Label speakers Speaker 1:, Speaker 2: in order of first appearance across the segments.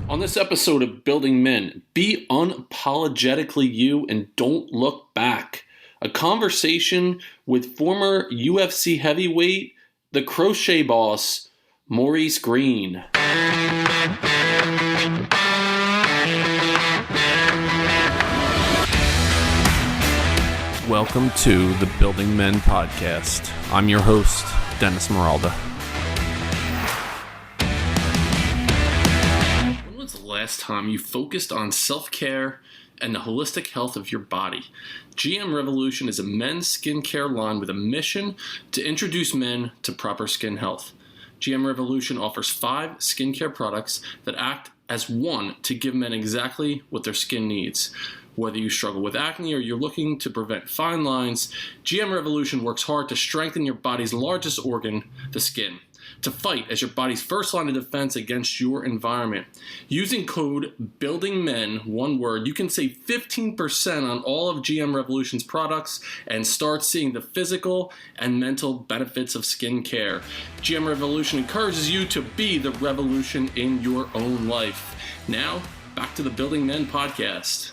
Speaker 1: On this episode of Building Men, be unapologetically you and don't look back. A conversation with former UFC heavyweight, the Crochet Boss, Maurice Greene. Welcome to the Building Men podcast. I'm your host, Dennis Meralda. When was the last time you focused on self-care and the holistic health of your body? GM Revolution is a men's skincare line with a mission to introduce men to proper skin health. GM Revolution offers 5 skincare products that act as one to give men exactly what their skin needs. Whether you struggle with acne or you're looking to prevent fine lines, GM Revolution works hard to strengthen your body's largest organ, the skin, to fight as your body's first line of defense against your environment. Using code BUILDINGMEN, one word, you can save 15% on all of GM Revolution's products and start seeing the physical and mental benefits of skin care. GM Revolution encourages you to be the revolution in your own life. Now, back to the Building Men podcast.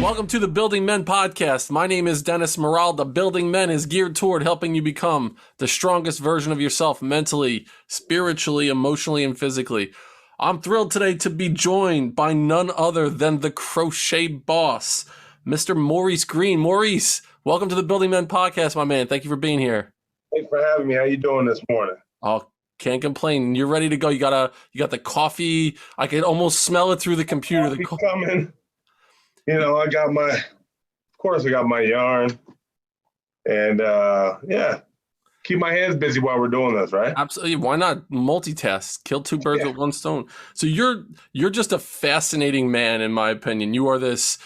Speaker 1: Welcome to the Building Men podcast. My name is Dennis Meralda. Building Men is geared toward helping you become the strongest version of yourself mentally, spiritually, emotionally, and physically. I'm thrilled today to be joined by none other than the Crochet Boss, Mr. Maurice Greene. Maurice, welcome to the Building Men podcast, my man. Thank you for being here.
Speaker 2: Thanks for having me. How you doing this morning?
Speaker 1: Oh, can't complain. You're ready to go. You got the coffee. I can almost smell it through the computer.
Speaker 2: The coffee coming. You know, I got my yarn, and keep my hands busy while we're doing this, right?
Speaker 1: Absolutely. Why not multitask? Kill 2 birds with one stone. So you're just a fascinating man, in my opinion. You are this,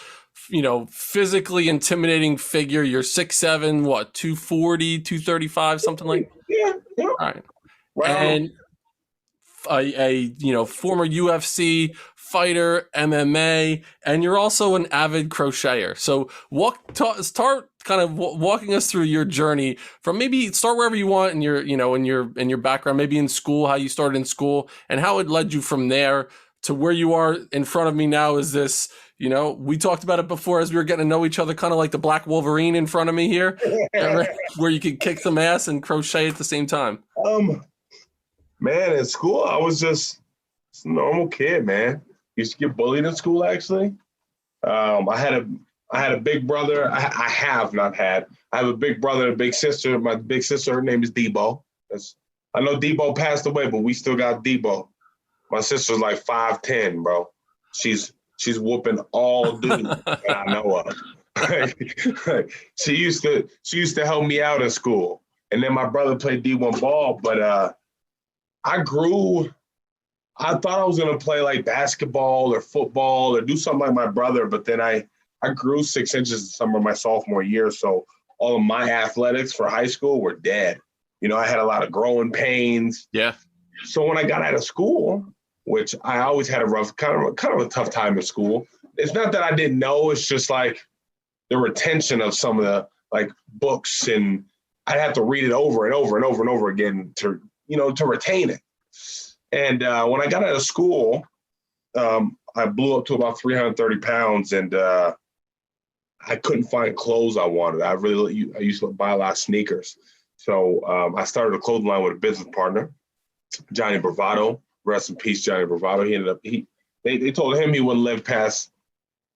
Speaker 1: physically intimidating figure. You're 6'7", 240, 235, something like that?
Speaker 2: Yeah.
Speaker 1: All right. And a former UFC fighter, MMA, and you're also an avid crocheter. So start kind of walking us through your journey from, maybe start wherever you want in your background, maybe in school, how you started in school and how it led you from there to where you are in front of me now. Is this, we talked about it before as we were getting to know each other, kind of like the Black Wolverine in front of me here, where you could kick some ass and crochet at the same time.
Speaker 2: Man, in school, I was just a normal kid, man. Used to get bullied in school, actually. I had a big brother. I have a big brother and a big sister. My big sister, her name is Debo. I know Debo passed away, but we still got Debo. My sister's like 5'10", bro. She's whooping all dudes that I know of. She used to help me out in school. And then my brother played D1 ball, but I thought I was going to play like basketball or football or do something like my brother, but then I grew 6 inches in summer of my sophomore year, so all of my athletics for high school were dead. I had a lot of growing pains.
Speaker 1: Yeah.
Speaker 2: So when I got out of school, which I always had a rough, kind of a tough time in school, it's not that I didn't know, it's just like the retention of some of the like books, and I'd have to read it over and over and over and over again to retain it. And when I got out of school, I blew up to about 330 pounds, and I couldn't find clothes I wanted. I used to buy a lot of sneakers. So I started a clothing line with a business partner, Johnny Bravado. Rest in peace, Johnny Bravado. They told him he wouldn't live past,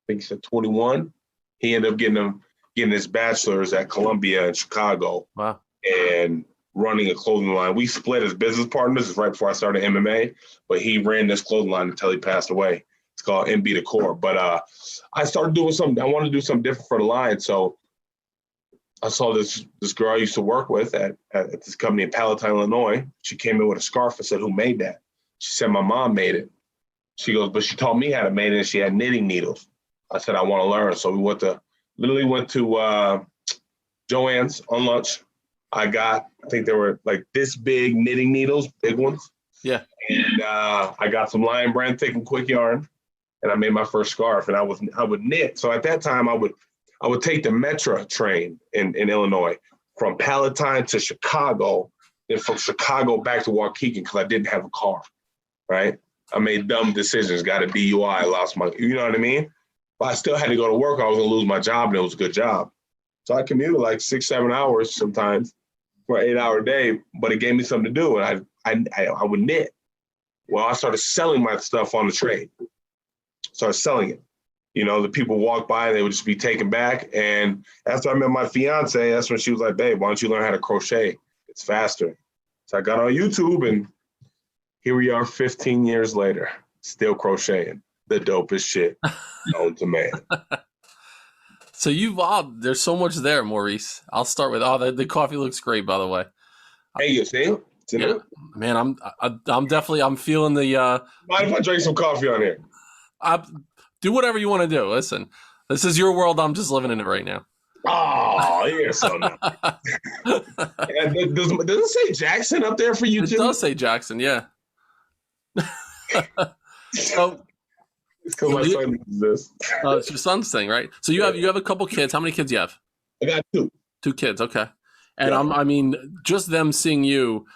Speaker 2: I think he said 21. He ended up getting his bachelor's at Columbia in Chicago.
Speaker 1: Wow. And
Speaker 2: running a clothing line. We split as business partners right before I started MMA, but he ran this clothing line until he passed away. It's called MB Decor. But I started doing something. I wanted to do something different for the line. So I saw this girl I used to work with at this company in Palatine, Illinois. She came in with a scarf. I said, "Who made that?" She said, "My mom made it." She goes, "But she taught me how to make it, and she had knitting needles." I said, "I want to learn." So we went to Joann's on lunch. I think they were like this big knitting needles, big ones.
Speaker 1: Yeah.
Speaker 2: And I got some Lion Brand thick and quick yarn, and I made my first scarf, and I would knit. So at that time I would take the Metro train in Illinois from Palatine to Chicago, then from Chicago back to Waukegan because I didn't have a car, right? I made dumb decisions, got a DUI, lost my, you know what I mean? But I still had to go to work. I was going to lose my job, and it was a good job. So I commuted like 6-7 hours sometimes for an 8-hour day, but it gave me something to do. And I would knit. Well, I started selling my stuff on the trade. Started selling it. You know, the people walk by and they would just be taken back. And after I met my fiance, that's when she was like, babe, why don't you learn how to crochet? It's faster. So I got on YouTube, and here we are 15 years later, still crocheting. The dopest shit known to man.
Speaker 1: So there's so much there, Maurice. I'll start with, the coffee looks great, by the way.
Speaker 2: Hey, you see?
Speaker 1: Yeah, man, I'm definitely, I'm feeling the,
Speaker 2: mind if I drink some coffee on here?
Speaker 1: Do whatever you want to do. Listen, this is your world. I'm just living in it right now.
Speaker 2: Oh, you're so nice. Does it say Jackson up there for you too?
Speaker 1: It does say Jackson, yeah. So
Speaker 2: it's because my son uses this.
Speaker 1: It's your son's thing, right? So you have a couple kids. How many kids do you have?
Speaker 2: I got 2.
Speaker 1: 2 kids, okay. And
Speaker 2: yeah.
Speaker 1: I mean, just them seeing you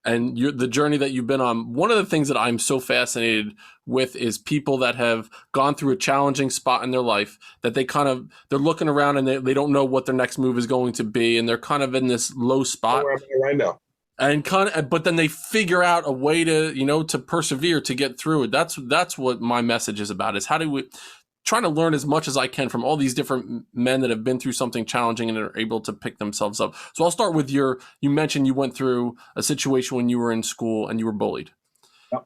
Speaker 1: and the journey that you've been on. One of the things that I'm so fascinated with is people that have gone through a challenging spot in their life that they're looking around and they don't know what their next move is going to be. And they're kind of in this low spot
Speaker 2: right now.
Speaker 1: And but then they figure out a way to, to persevere, to get through it. That's what my message is about, is how do we trying to learn as much as I can from all these different men that have been through something challenging and are able to pick themselves up. So I'll start with you mentioned you went through a situation when you were in school and you were bullied. Yep.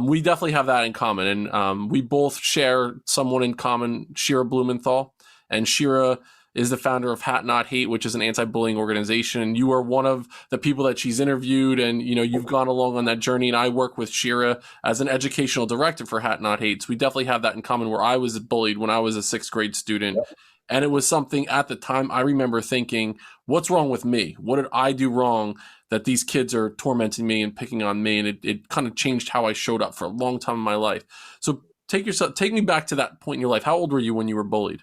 Speaker 1: We definitely have that in common. And we both share someone in common, Shira Blumenthal. And Shira is the founder of Hat Not Hate, which is an anti-bullying organization. You are one of the people that she's interviewed, and you've gone along on that journey. And I work with Shira as an educational director for Hat Not Hate. So we definitely have that in common, where I was bullied when I was a 6th grade student. Yep. And it was something at the time I remember thinking, what's wrong with me? What did I do wrong that these kids are tormenting me and picking on me? And it kind of changed how I showed up for a long time in my life. So take me back to that point in your life. How old were you when you were bullied?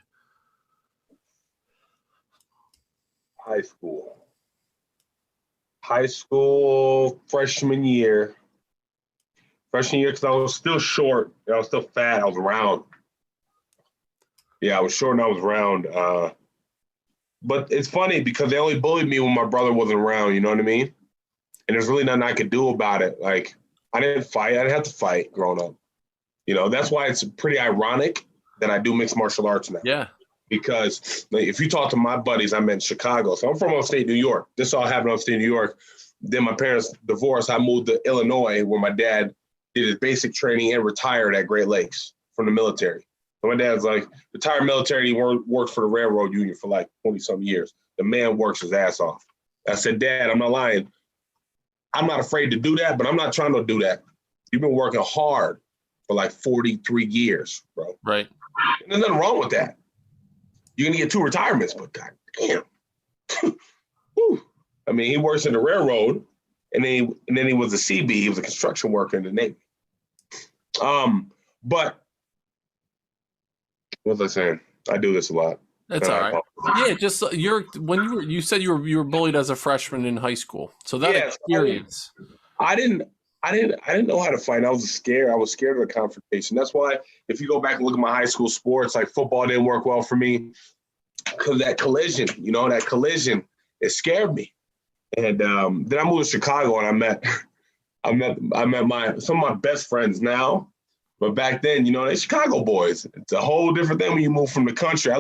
Speaker 2: High school, freshman year, because I was still short. I was still fat. I was round. Yeah, I was short and I was round. But it's funny because they only bullied me when my brother wasn't around. You know what I mean? And there's really nothing I could do about it. Like, I didn't fight. I didn't have to fight growing up. That's why it's pretty ironic that I do mixed martial arts now.
Speaker 1: Yeah.
Speaker 2: Because if you talk to my buddies, I'm in Chicago. So I'm from upstate New York. This all happened upstate New York. Then my parents divorced. I moved to Illinois, where my dad did his basic training and retired at Great Lakes from the military. So my dad's like, retired military. He worked for the railroad union for like 20-some years. The man works his ass off. I said, Dad, I'm not lying. I'm not afraid to do that, but I'm not trying to do that. You've been working hard for like 43 years, bro.
Speaker 1: Right.
Speaker 2: And there's nothing wrong with that. You're going to get 2 retirements, but God damn. I mean, he works in the railroad, and then he was a CB. He was a construction worker in the Navy. But what was I saying? I do this a lot.
Speaker 1: That's all right. Yeah, just you said you were bullied as a freshman in high school. So that experience.
Speaker 2: I didn't know how to fight. I was scared of the confrontation. That's why if you go back and look at my high school sports, like football didn't work well for me because that collision, it scared me. And then I moved to Chicago and I met some of my best friends now. But back then, they're Chicago boys. It's a whole different thing when you move from the country. I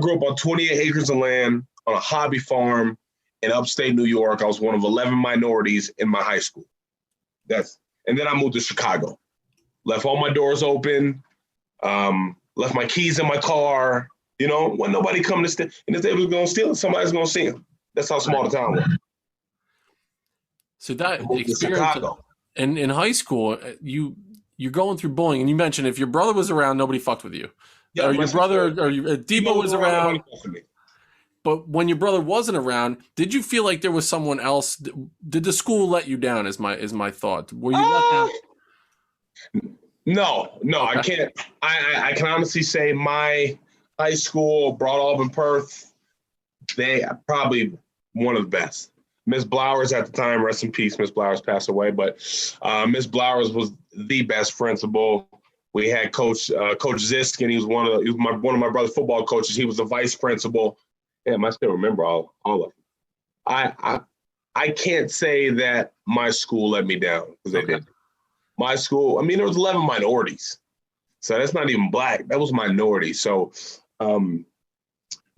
Speaker 2: grew up on 28 acres of land on a hobby farm in upstate New York. I was one of 11 minorities in my high school. And then I moved to Chicago, left all my doors open, left my keys in my car, when nobody come to steal. And if they was going to steal it, somebody's going to see them. That's how small the town was.
Speaker 1: So that experience in high school, you're going through bullying, and you mentioned if your brother was around, nobody fucked with you. Yeah, or your brother, or Debo was around. But when your brother wasn't around, did you feel like there was someone else? Did the school let you down? Is my thought. Were you let down?
Speaker 2: No, okay. I can't. I can honestly say my high school, Broad Auburn, Perth, they are probably one of the best. Miss Blowers at the time, rest in peace, Miss Blowers passed away, but Miss Blowers was the best principal. We had Coach Ziskin. He was one of my brother's football coaches. He was the vice principal. Damn, I still remember all of them. I can't say that my school let me down because they did. My school, I mean, there was 11 minorities, so that's not even black. That was minority. So, man,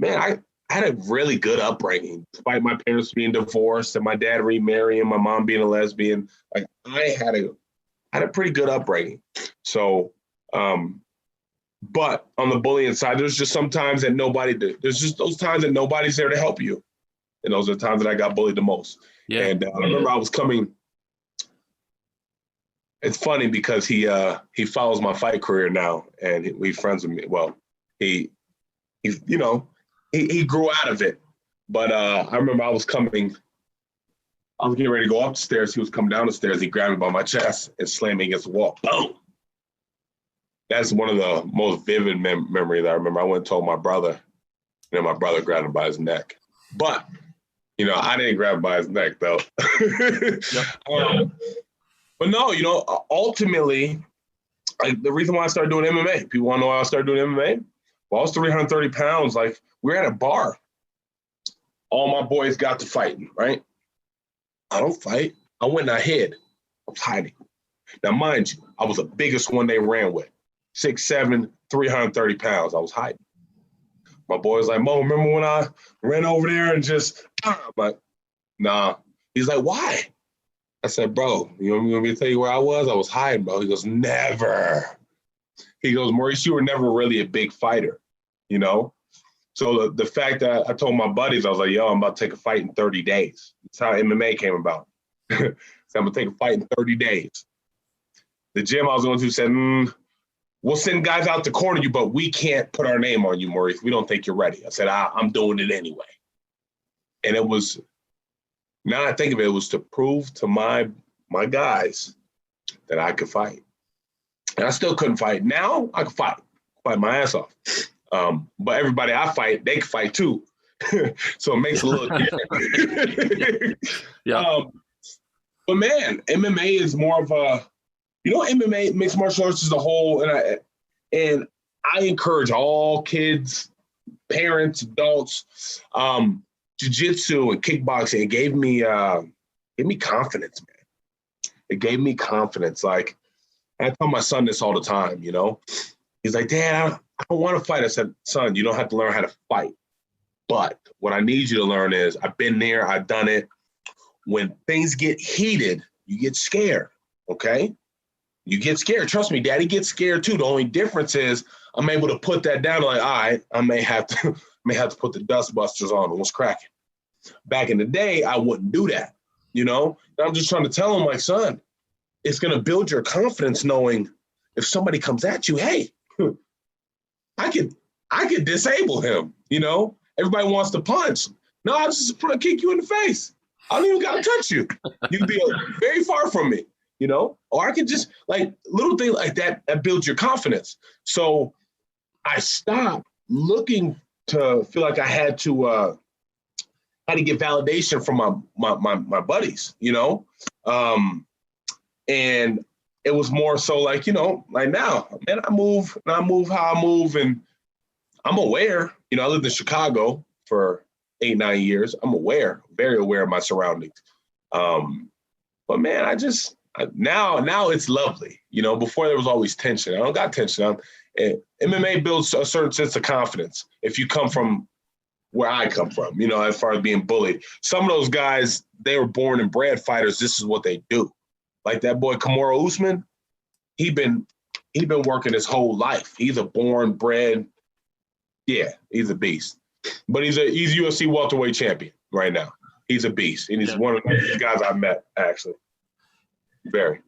Speaker 2: I had a really good upbringing, despite my parents being divorced and my dad remarrying, my mom being a lesbian. Like I had a pretty good upbringing. So, but on the bullying side, there's just some times that there's just those times that nobody's there to help you. And those are the times that I got bullied the most. Yeah. And I remember I was coming. It's funny because he follows my fight career now, and he's friends with me. Well, he grew out of it. But I remember I was getting ready to go up the stairs. He was coming down the stairs. He grabbed me by my chest and slammed me against the wall. Boom. That's one of the most vivid memories I remember. I went and told my brother, and then my brother grabbed him by his neck. But, I didn't grab him by his neck, though. Yep. But no, ultimately, like the reason why I started doing MMA, people want to know why I started doing MMA? Well, I was 330 pounds. Like, we were at a bar. All my boys got to fighting, right? I don't fight. I went and I hid. I was hiding. Now, mind you, I was the biggest one they ran with. 6'7", 330 pounds. I was hiding. My boy's like, Mo, remember when I ran over there and just, I'm like, nah. He's like, why? I said, bro, you want me to tell you where I was? I was hiding, bro. He goes, never. He goes, Maurice, you were never really a big fighter, So the fact that I told my buddies, I was like, yo, I'm about to take a fight in 30 days. That's how MMA came about. So I'm going to take a fight in 30 days. The gym I was going to said, we'll send guys out to corner you, but we can't put our name on you, Maurice. We don't think you're ready. I said, I'm doing it anyway. And it was, now I think of it, it was to prove to my guys that I could fight. And I still couldn't fight. Now I can fight my ass off. But everybody I fight, they can fight too. So it makes it a little different. Yeah. But man, MMA is more of a, MMA, mixed martial arts as a whole, and I encourage all kids, parents, adults, jiu-jitsu and kickboxing. It gave me confidence, man. It gave me confidence. Like, I tell my son this all the time, He's like, Dad, I don't want to fight. I said, son, you don't have to learn how to fight. But what I need you to learn is I've been there, I've done it. When things get heated, you get scared, okay? You get scared. Trust me, Daddy gets scared too. The only difference is I'm able to put that down. Like, all right, I may have to put the dust busters on. What's cracking? Back in the day, I wouldn't do that. And I'm just trying to tell him, like, son, it's gonna build your confidence knowing if somebody comes at you, hey, I could disable him. Everybody wants to punch. No, I'm just gonna kick you in the face. I don't even gotta touch you. You'd be very far from me. Or I could just, like, little things like that builds your confidence. So I stopped looking to feel like I had to get validation from my buddies, and it was more so like, like now, man, I move how I move, and I'm aware, I lived in Chicago for 8-9 years. I'm very aware of my surroundings. But man, now it's lovely. Before there was always tension. I don't got tension. MMA builds a certain sense of confidence. If you come from where I come from, as far as being bullied, some of those guys, they were born and bred fighters. This is what they do. Like that boy, Kamaru Usman, he been working his whole life. He's a born, bred. Yeah, he's a beast. But he's UFC welterweight champion right now. He's a beast. And he's one of the guys I met, actually. Very.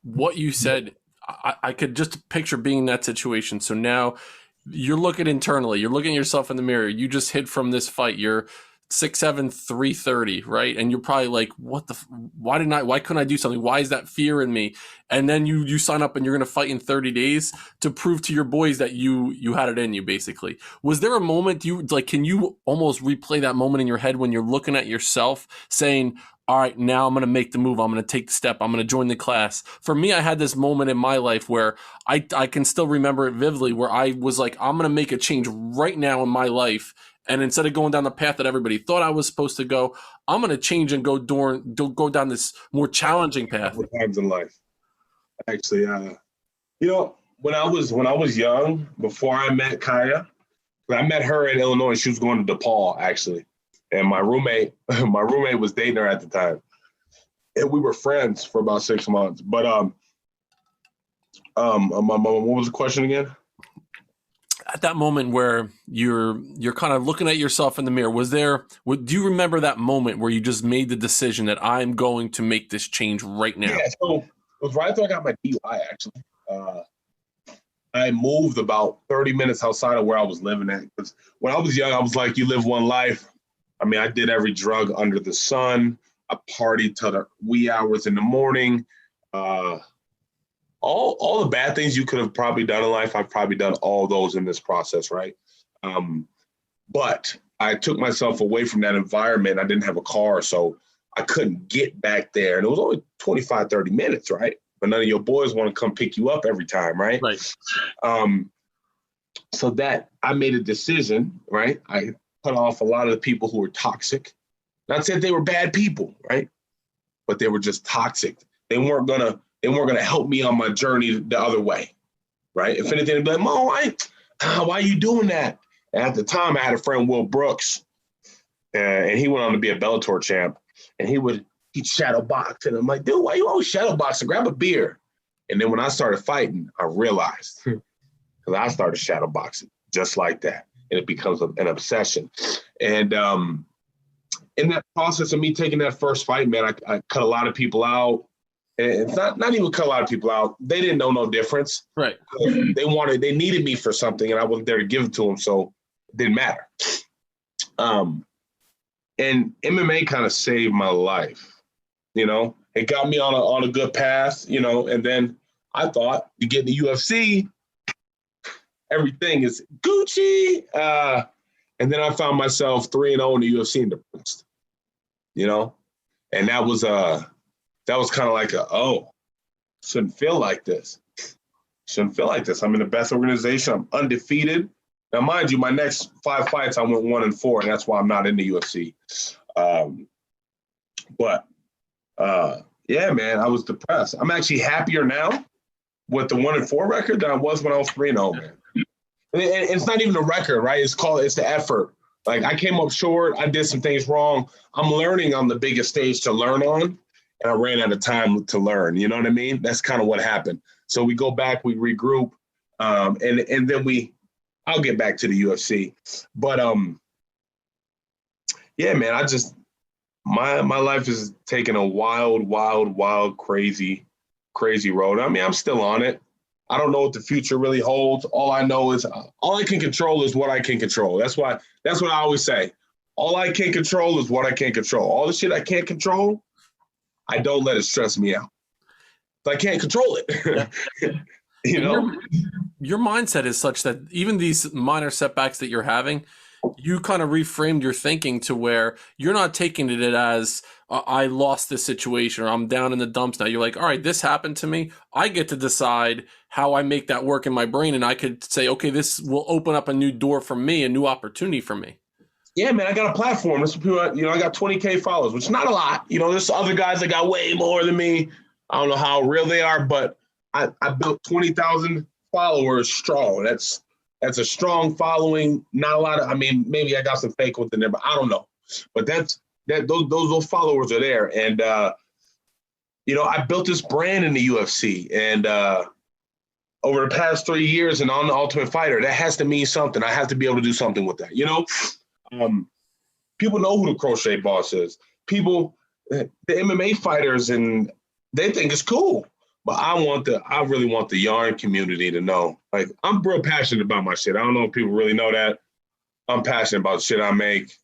Speaker 1: What you said, I could just picture being in that situation. So now you're looking internally. You're looking at yourself in the mirror. You just hid from this fight. You're 6, 7, 3:30, right? And you're probably like, why couldn't I do something? Why is that fear in me? And then you sign up and you're going to fight in 30 days to prove to your boys that you had it in you, basically. Was there a moment can you almost replay that moment in your head when you're looking at yourself saying, all right, now I'm going to make the move. I'm going to take the step. I'm going to join the class. For me, I had this moment in my life where I can still remember it vividly, where I was like, I'm going to make a change right now in my life. And instead of going down the path that everybody thought I was supposed to go, I'm going to change and go down this more challenging path.
Speaker 2: Times in life, actually, when I was young, before I met Kaya, I met her in Illinois. She was going to DePaul, actually. And my roommate was dating her at the time. And we were friends for about 6 months. But what was the question again?
Speaker 1: At that moment where you're kind of looking at yourself in the mirror, do you remember that moment where you just made the decision that I'm going to make this change right now?
Speaker 2: Yeah, so it was right after I got my DUI, actually. I moved about 30 minutes outside of where I was living at. Because when I was young, I was like, you live one life. I mean, I did every drug under the sun. I partied till the wee hours in the morning. All the bad things you could have probably done in life, I've probably done all those in this process, right? But I took myself away from that environment. I didn't have a car, so I couldn't get back there. And it was only 25, 30 minutes, right? But none of your boys want to come pick you up every time, right?
Speaker 1: Right.
Speaker 2: So that I made a decision, right? I cut off a lot of the people who were toxic. Not saying they were bad people, right? But they were just toxic. They weren't gonna help me on my journey the other way, right? If anything, they'd be like, Mo, why are you doing that? And at the time, I had a friend, Will Brooks, and he went on to be a Bellator champ, and he'd shadow box, and I'm like, dude, why you always shadow boxing? Grab a beer. And then when I started fighting, I realized, because I started shadow boxing just like that, and it becomes an obsession. And in that process of me taking that first fight, man, I cut a lot of people out. And it's not even cut a lot of people out. They didn't know no difference.
Speaker 1: Right.
Speaker 2: They needed me for something, and I wasn't there to give it to them, so it didn't matter. And MMA kind of saved my life. It got me on a good path, and then I thought you get in the UFC, everything is Gucci. And then I found myself 3-0 in the UFC and depressed, and that was kind of like shouldn't feel like this. I'm in the best organization. I'm undefeated. Now, mind you, my next 5 fights, I went 1-4, and that's why I'm not in the UFC. Yeah, man, I was depressed. I'm actually happier now with the 1-4 record than I was when I was 3-0, man. And it's not even the record, right? It's the effort. Like, I came up short. I did some things wrong. I'm learning on the biggest stage to learn on, and I ran out of time to learn. You know what I mean? That's kind of what happened. So we go back, we regroup, and then I'll get back to the UFC. But yeah, man, my life is taking a wild, crazy road. I mean, I'm still on it. I don't know what the future really holds. All I know is all I can control is what I can control. That's what I always say. All I can control is what I can control. All the shit I can't control, I don't let it stress me out. I can't control it.
Speaker 1: Yeah. Your mindset is such that even these minor setbacks that you're having, you kind of reframed your thinking to where you're not taking it as I lost this situation or I'm down in the dumps now. You're like, all right, this happened to me. I get to decide how I make that work in my brain. And I could say, okay, this will open up a new door for me, a new opportunity for me.
Speaker 2: Yeah, man, I got a platform. There's people, I got 20K followers, which is not a lot. There's other guys that got way more than me. I don't know how real they are, but I built 20,000 followers strong. That's a strong following. Not a lot of, maybe I got some fake ones in there, but I don't know. But those followers are there. And, I built this brand in the UFC. And over the past 3 years and on the Ultimate Fighter, that has to mean something. I have to be able to do something with that, People know who the Crochet Boss is. People, the MMA fighters, and they think it's cool. But I really want the yarn community to know. Like, I'm real passionate about my shit. I don't know if people really know that. I'm passionate about the shit I make.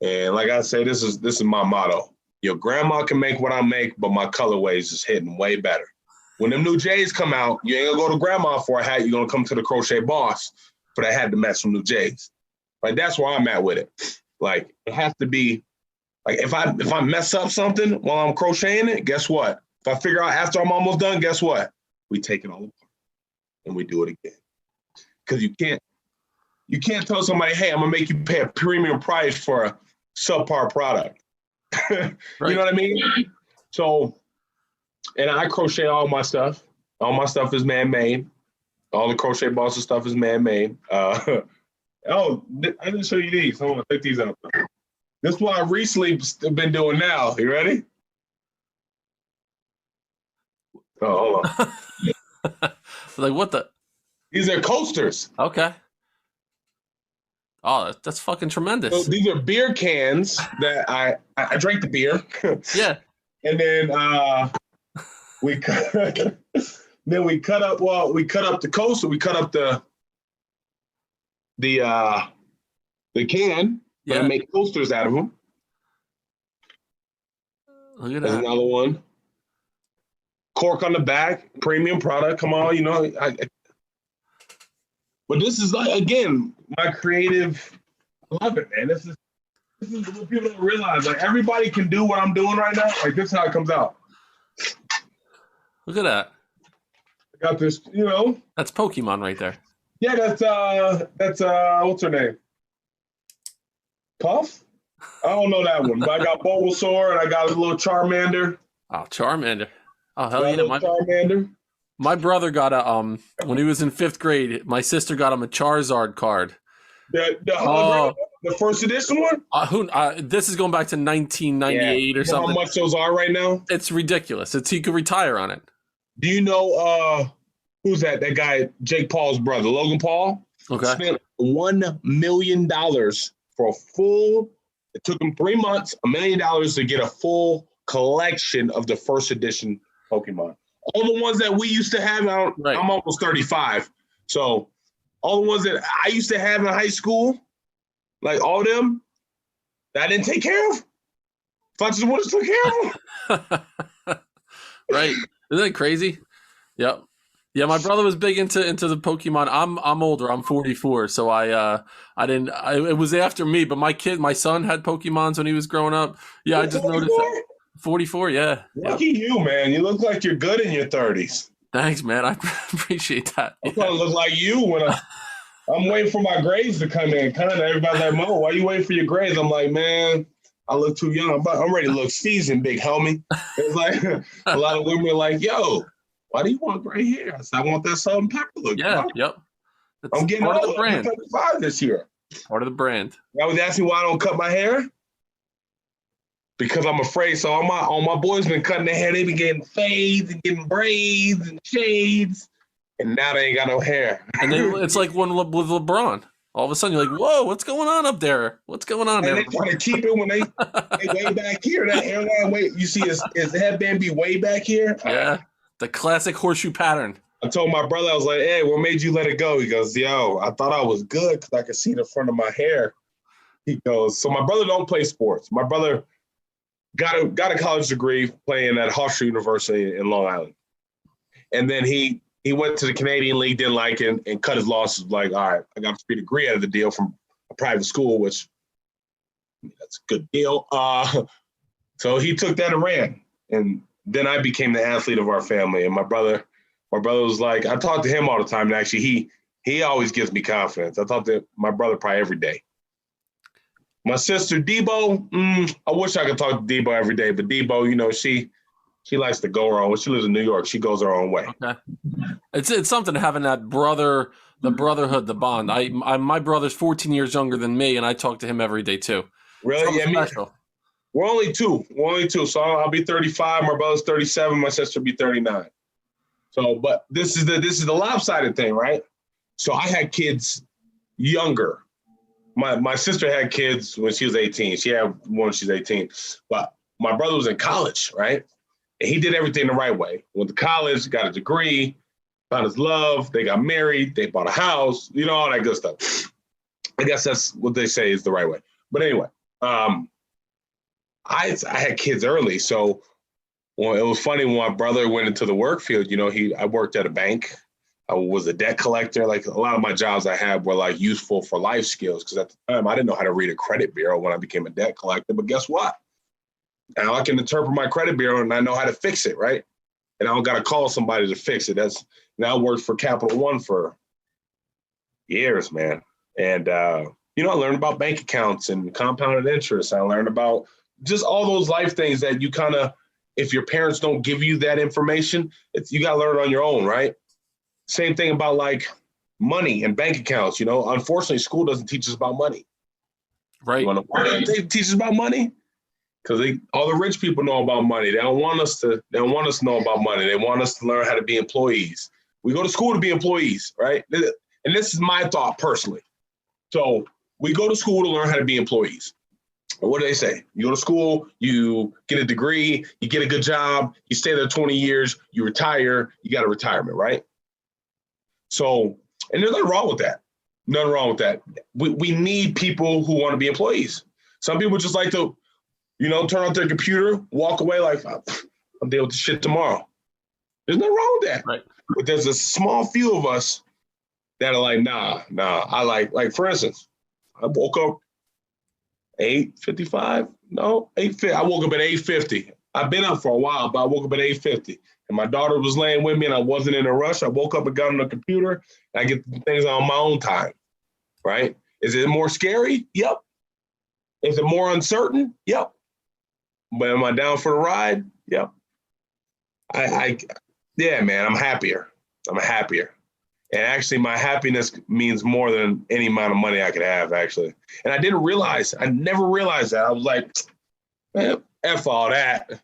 Speaker 2: And like I say, this is my motto. Your grandma can make what I make, but my colorways is hitting way better. When them new J's come out, you ain't gonna go to grandma for a hat. You're gonna come to the Crochet Boss for that hat to match some new J's. Like that's where I'm at with it. Like it has to be like if I mess up something while I'm crocheting it, guess what? If I figure out after I'm almost done, guess what? We take it all apart and we do it again. Because you can't tell somebody, hey, I'm gonna make you pay a premium price for a subpar product. Right. You know what I mean? So, and I crochet all my stuff. All my stuff is man-made. All the Crochet Boss stuff is man-made. I didn't show you these. Hold on, take these out. This is what I recently been doing now. You ready? Oh, hold
Speaker 1: on. Like what the?
Speaker 2: These are coasters.
Speaker 1: Okay. Oh, that's fucking tremendous.
Speaker 2: So these are beer cans that I drank the beer.
Speaker 1: Yeah.
Speaker 2: And then we cut up the coaster. We cut up the can. Yeah. And make coasters out of them.
Speaker 1: Look at
Speaker 2: There's
Speaker 1: that.
Speaker 2: Another one. Cork on the back, premium product. Come on, but this is like again my creative. I love it, man. This is what people don't realize. Like everybody can do what I'm doing right now. Like this is how it comes out.
Speaker 1: Look at that.
Speaker 2: I got this,
Speaker 1: That's Pokemon right there.
Speaker 2: Yeah, that's what's her name? Puff? I don't know that one, but I got Bulbasaur and I got a little Charmander.
Speaker 1: Oh, Charmander. Oh, hell yeah.
Speaker 2: Charmander.
Speaker 1: My brother got a, when he was in 5th grade, my sister got him a Charizard card.
Speaker 2: The first edition one?
Speaker 1: This is going back to 1998 or something.
Speaker 2: How much those are right now?
Speaker 1: It's ridiculous. He could retire on it.
Speaker 2: Do you know, who's that? That guy, Jake Paul's brother, Logan Paul?
Speaker 1: Okay.
Speaker 2: Spent $1 million for a full, it took him 3 months, $1 million to get a full collection of the first edition Pokemon. All the ones that we used to have, I'm almost 35. So all the ones that I used to have in high school, like all of them, that I didn't take care of. If I just would have took care of them.
Speaker 1: Right. Isn't that crazy? Yep. Yeah, my brother was big into the Pokemon. I'm older. I'm 44, so it was after me, but my son had Pokemons when he was growing up. Yeah, I just 44? Noticed that. 44, yeah.
Speaker 2: Lucky you, man. You look like you're good in your 30s.
Speaker 1: Thanks, man. I appreciate that.
Speaker 2: I probably look like you when I'm waiting for my grades to come in. Kind of everybody's like, Mo, why you waiting for your grades? I'm like, man, I look too young. I'm ready to look seasoned, big homie. It's like a lot of women are like, yo, why do you want gray hair? I said, I want that salt and pepper look.
Speaker 1: Yeah, yep.
Speaker 2: I'm getting
Speaker 1: part
Speaker 2: old.
Speaker 1: of the brand.
Speaker 2: I'm 35 this year.
Speaker 1: Part of the brand.
Speaker 2: I was asking why I don't cut my hair. Because I'm afraid. So all my boys been cutting their hair. They been getting fades and getting braids and shades. And now they ain't got no hair.
Speaker 1: And then it's like with LeBron. All of a sudden you're like, whoa, what's going on up there? What's going on there?
Speaker 2: And they try to keep it when they way back here. That hairline, you see his headband be way back here?
Speaker 1: Yeah, the classic horseshoe pattern.
Speaker 2: I told my brother, I was like, hey, what made you let it go? He goes, yo, I thought I was good because I could see the front of my hair. He goes, so my brother don't play sports. My brother got a college degree playing at Hofstra University in Long Island. And then he went to the Canadian League, didn't like it, and cut his losses. Like, all right, I got a free degree out of the deal from a private school, which that's a good deal. So he took that and ran. And then I became the athlete of our family. And my brother was like, I talk to him all the time. And actually, he always gives me confidence. I talk to my brother probably every day. My sister, Debo, I wish I could talk to Debo every day. But Debo, she likes to go her own. She lives in New York. She goes her own way. Okay.
Speaker 1: It's something having that brother, the brotherhood, the bond. My brother's 14 years younger than me, and I talk to him every day too.
Speaker 2: Really? Yeah, special. We're only two. So I'll be 35. My brother's 37. My sister will be 39. So, but this is the lopsided thing, right? So I had kids younger. My sister had kids when she was 18. She had one when she's 18. But my brother was in college, right? And he did everything the right way. Went to college, got a degree, found his love. They got married. They bought a house, all that good stuff. I guess that's what they say is the right way. But anyway, Um, I had kids early, so well, it was funny when my brother went into the work field. I worked at a bank. I was a debt collector. Like a lot of my jobs I had were like useful for life skills because at the time I didn't know how to read a credit bureau when I became a debt collector. But guess what? Now I can interpret my credit bureau and I know how to fix it, right? And I don't got to call somebody to fix it. That's now I worked for Capital One for years, man. And I learned about bank accounts and compounded interest. I learned about just all those life things that you kind of, if your parents don't give you that information, you got to learn it on your own, right? Same thing about like money and bank accounts. Unfortunately, school doesn't teach us about money.
Speaker 1: Right.
Speaker 2: You want to know why they teach us about money? Because all the rich people know about money. They don't want us to. They don't want us to know about money. They want us to learn how to be employees. We go to school to be employees, right? And this is my thought personally. So we go to school to learn how to be employees. What do they say? You go to school, you get a degree, you get a good job, you stay there 20 years, you retire, you got a retirement, right? So, and there's nothing wrong with that. Nothing wrong with that. We need people who want to be employees. Some people just like to, turn on their computer, walk away like, I'll deal with the shit tomorrow. There's nothing wrong with that.
Speaker 1: Right.
Speaker 2: But there's a small few of us that are like, nah. I like for instance, I woke up 8:55. No, 8:50. I woke up at 8:50. I've been up for a while, but I woke up at 8:50. And my daughter was laying with me and I wasn't in a rush. I woke up and got on the computer and I get things on my own time, right? Is it more scary? Yep. Is it more uncertain? Yep. But am I down for the ride? Yep. Yeah, man, I'm happier. I'm happier. And actually my happiness means more than any amount of money I could have, actually. And I never realized that. I was like, man, F all that.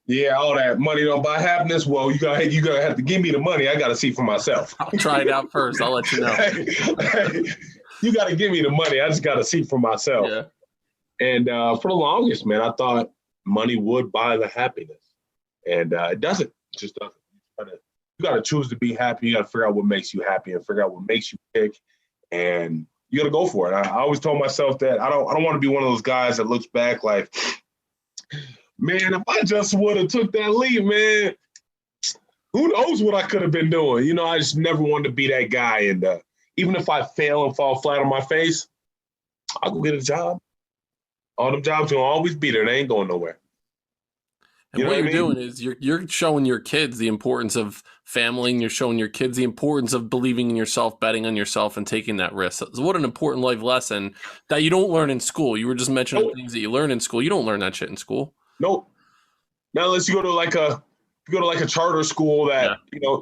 Speaker 2: Yeah, all that money don't buy happiness. Well, you gotta have to give me the money. I gotta see for myself.
Speaker 1: I'll try it out first. I'll let you know.
Speaker 2: You gotta give me the money. I just gotta see for myself.
Speaker 1: Yeah.
Speaker 2: And for the longest, man, I thought money would buy the happiness, and it doesn't. It just doesn't. You gotta choose to be happy. You gotta figure out what makes you happy and figure out what makes you tick, and you gotta go for it. I always told myself that I don't want to be one of those guys that looks back like, man, if I just would have took that leap, man, who knows what I could have been doing? I just never wanted to be that guy. And even if I fail and fall flat on my face, I'll go get a job. All them jobs will always be there. They ain't going nowhere.
Speaker 1: And what you're doing is you're showing your kids the importance of family, and you're showing your kids the importance of believing in yourself, betting on yourself, and taking that risk. So what an important life lesson that you don't learn in school. You were just mentioning things that you learn in school. You don't learn that shit in school.
Speaker 2: Nope. Now, unless you go to like a charter school that,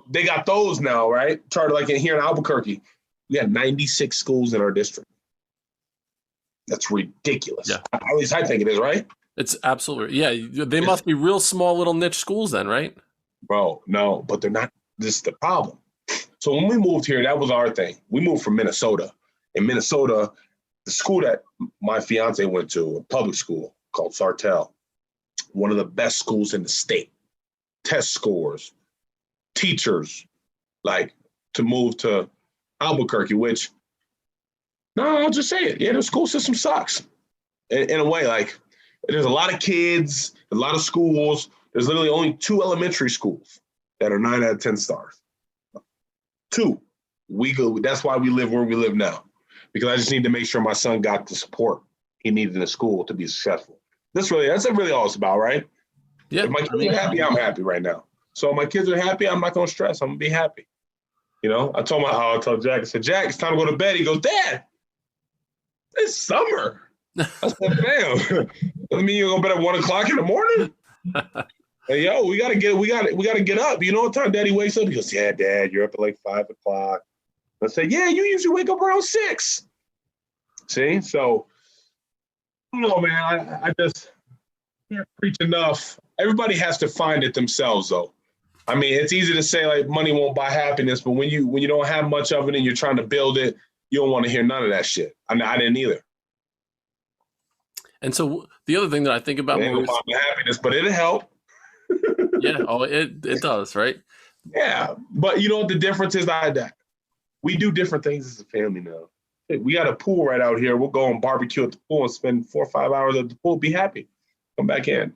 Speaker 2: they got those now, right? Charter, like here in Albuquerque, we got 96 schools in our district. That's ridiculous. Yeah. At least I think it is, right?
Speaker 1: It's absolutely, yeah. They must be real small little niche schools then, right?
Speaker 2: Bro, no, but they're not. This is the problem. So when we moved here, that was our thing. We moved from Minnesota. In Minnesota, the school that my fiance went to, a public school called Sartell, one of the best schools in the state. Test scores, teachers, like to move to Albuquerque, which, no, I'll just say it. Yeah, the school system sucks. In a way, like, there's a lot of kids, a lot of schools. There's literally only 2 elementary schools that are 9 out of 10 stars. 2. That's why we live where we live now, because I just need to make sure my son got the support he needed in the school to be successful. That's really all it's about, right? Yeah. If my kids are happy, I'm happy right now. So if my kids are happy, I'm not going to stress. I'm going to be happy. I told Jack, I said, Jack, it's time to go to bed. He goes, Dad, it's summer. I said, "Damn, I mean, you're gonna bed at 1 o'clock in the morning? Hey, yo, we gotta get up. You know what time Daddy wakes up?" He goes, "Yeah, Dad, you're up at like 5 o'clock." I said, "Yeah, you usually wake up around 6." See, so I don't know, man. I just can't preach enough. Everybody has to find it themselves, though. I mean, it's easy to say like money won't buy happiness, but when you don't have much of it and you're trying to build it, you don't want to hear none of that shit. I didn't either.
Speaker 1: And so the other thing that I think about
Speaker 2: Maurice, happiness, but it'll help.
Speaker 1: Yeah, it does, right?
Speaker 2: Yeah, but you know what the difference is? We do different things as a family now. Hey, we got a pool right out here. We'll go and barbecue at the pool and spend 4 or 5 hours at the pool. Be happy. Come back in,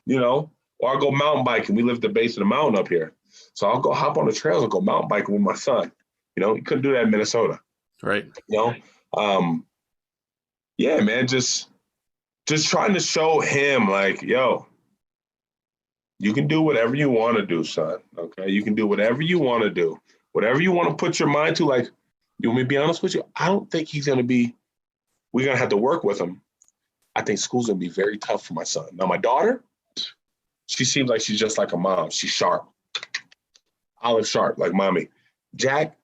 Speaker 2: Or I'll go mountain biking. We live at the base of the mountain up here. So I'll go hop on the trails and go mountain biking with my son. You couldn't do that in Minnesota.
Speaker 1: Right.
Speaker 2: Yeah, man, just trying to show him like, yo, you can do whatever you want to do, son. Okay. You can do whatever you want to do. Whatever you want to put your mind to. Like, you want me to be honest with you? I don't think we're going to have to work with him. I think school's going to be very tough for my son. Now, my daughter, she seems like she's just like a mom. She's sharp. Olive sharp, like mommy. Jack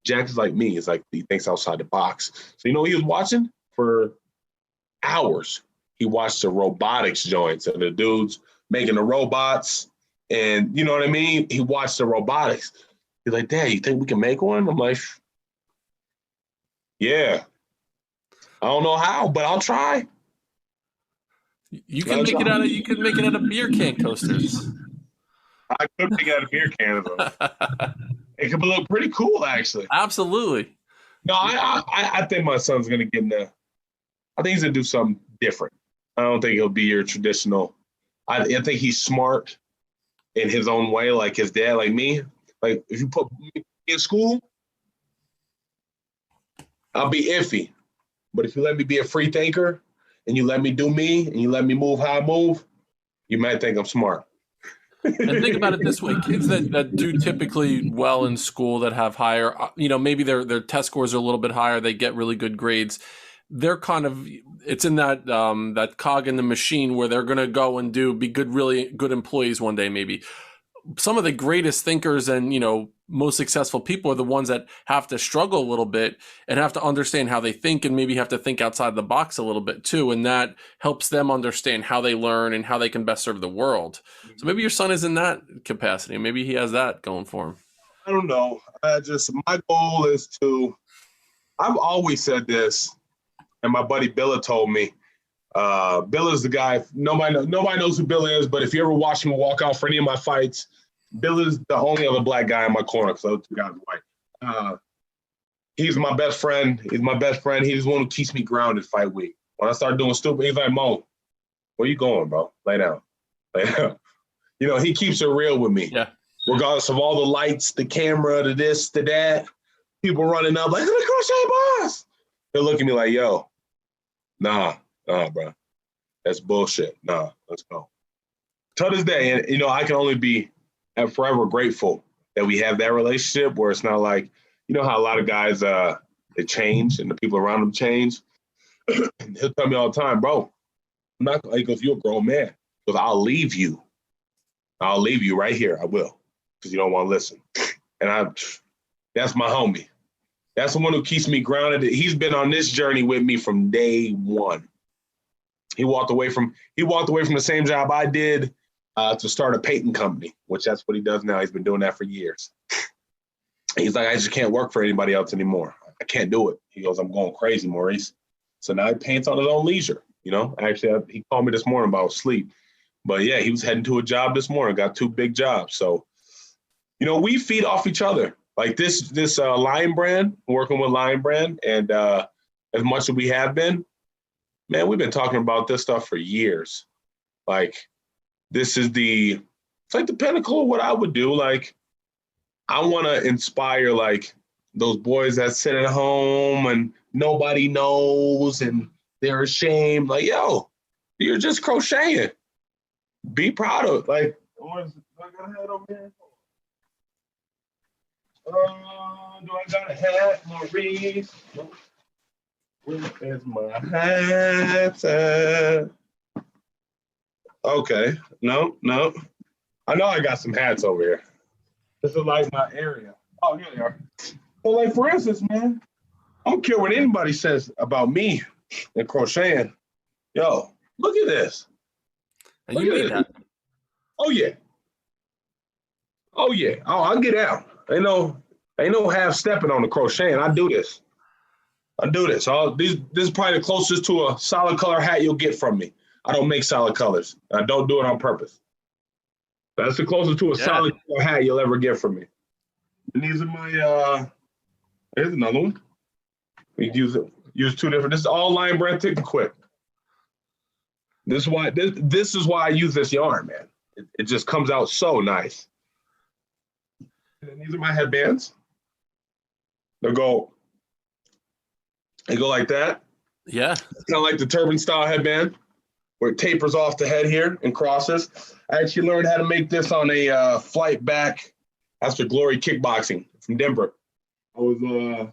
Speaker 2: is like me. It's like he thinks outside the box. So, he was watching for hours. He watched the robotics joints and the dudes making the robots. And you know what I mean? He watched the robotics. He's like, Dad, you think we can make one? I'm like, yeah. I don't know how, but I'll try.
Speaker 1: You can make it out of beer can coasters.
Speaker 2: I could make it out of beer cans. It could look pretty cool, actually.
Speaker 1: Absolutely.
Speaker 2: No, I think my son's gonna get I think he's gonna do something different. I don't think he'll be your traditional. I think he's smart in his own way, like his dad, like me. Like if you put me in school, I'll be iffy. But if you let me be a free thinker and you let me do me and you let me move how I move, you might think I'm smart.
Speaker 1: And think about it this way: kids that do typically well in school, that have higher, maybe their test scores are a little bit higher, they get really good grades. They're kind of, it's in that cog in the machine where they're going to go and be good, really good employees one day, maybe. Some of the greatest thinkers and, most successful people are the ones that have to struggle a little bit and have to understand how they think and maybe have to think outside the box a little bit too. And that helps them understand how they learn and how they can best serve the world. So maybe your son is in that capacity. Maybe he has that going for him.
Speaker 2: I don't know. My goal is I've always said this, and my buddy Billa told me, Bill is the guy. Nobody knows who Bill is, but if you ever watch him walk out for any of my fights, Bill is the only other black guy in my corner because the other two guys are white. He's my best friend. He's my best friend. He's the one who keeps me grounded fight week. When I start doing stupid, he's like, Mo, where you going, bro? Lay down. Lay down. He keeps it real with me.
Speaker 1: Yeah.
Speaker 2: Regardless of all the lights, the camera, the this, the that, people running up like, the Crochet Boss. He'll look at me like, yo, nah, bro. That's bullshit. Nah, let's go. To this day, and I can only be forever grateful that we have that relationship where it's not like, how a lot of guys they change and the people around them change. He'll tell me all the time, bro, I'm not gonna, he goes, you're a grown man. He goes, I'll leave you right here. I will, because you don't want to listen. And that's my homie. That's the one who keeps me grounded. He's been on this journey with me from day one. He walked away from the same job I did to start a painting company, which that's what he does now. He's been doing that for years. He's like, I just can't work for anybody else anymore. I can't do it. He goes, I'm going crazy, Maurice. So now he paints on his own leisure. Actually, he called me this morning about sleep. But yeah, he was heading to a job this morning, got 2 big jobs. So, we feed off each other. Like this Lion Brand, working with Lion Brand, and as much as we have been, man, we've been talking about this stuff for years. Like, it's like the pinnacle of what I would do. Like, I want to inspire like those boys that sit at home and nobody knows and they're ashamed. Like, yo, you're just crocheting. Be proud of it. Like, do I got a hat over here? Do I got a hat, Maurice? Where is my hat at? Okay, no. I know I got some hats over here. This is like my area. Oh, here they are. So, like, for instance, man, I don't care what anybody says about me and crocheting. Yo, look at this.
Speaker 1: And you made that.
Speaker 2: Oh, yeah. Oh, I'll get out. Ain't no half stepping on the crocheting. I do this. This is probably the closest to a solid color hat you'll get from me. I don't make solid colors. I don't do it on purpose. That's the closest to a solid color hat you'll ever get from me. And these are my, here's another one. We use it. use two different. This is all line brand thick and quick. This is why I use this yarn, man. It just comes out so nice. And these are my headbands. They go like that.
Speaker 1: Yeah.
Speaker 2: It's kind of like the turban style headband where it tapers off the head here and crosses. I actually learned how to make this on a flight back after Glory Kickboxing from Denver. I was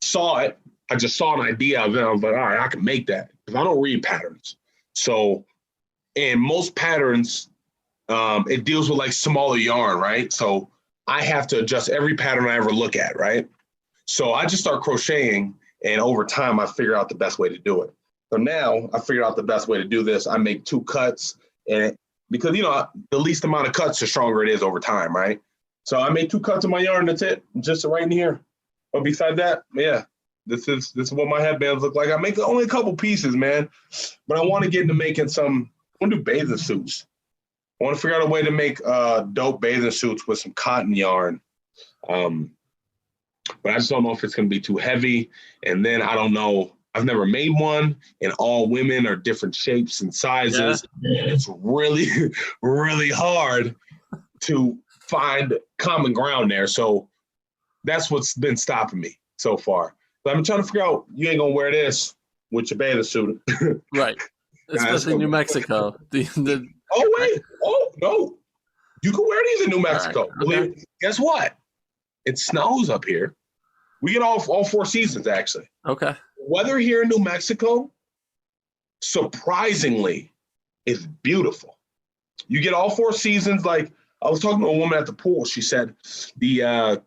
Speaker 2: saw it. I just saw an idea of it. I was like, all right, I can make that because I don't read patterns. So, in most patterns, it deals with like smaller yarn, right? So I have to adjust every pattern I ever look at, right? So I just start crocheting, and over time, I figure out the best way to do it. So now I figured out the best way to do this. I make 2 cuts, and because, you know, the least amount of cuts, the stronger it is over time, right? So I made 2 cuts of my yarn. That's it, just right in here. But besides that, yeah, this is what my headbands look like. I make only a couple pieces, man, but I want to get into making some. I want to do bathing suits. I want to figure out a way to make dope bathing suits with some cotton yarn. But I just don't know if it's going to be too heavy. And then I don't know. I've never made one, and all women are different shapes and sizes. Yeah. And it's really, really hard to find common ground there. So that's what's been stopping me so far. But I'm trying to figure out, you ain't going to wear this with your bathing suit.
Speaker 1: Right. Especially in New Mexico.
Speaker 2: Oh, wait. Oh, no. You can wear these in New Mexico. Right. Okay. Guess what? It snows up here. We get all 4 seasons, actually.
Speaker 1: Okay.
Speaker 2: Weather here in New Mexico, surprisingly, is beautiful. You get all 4 seasons. Like, I was talking to a woman at the pool. She said the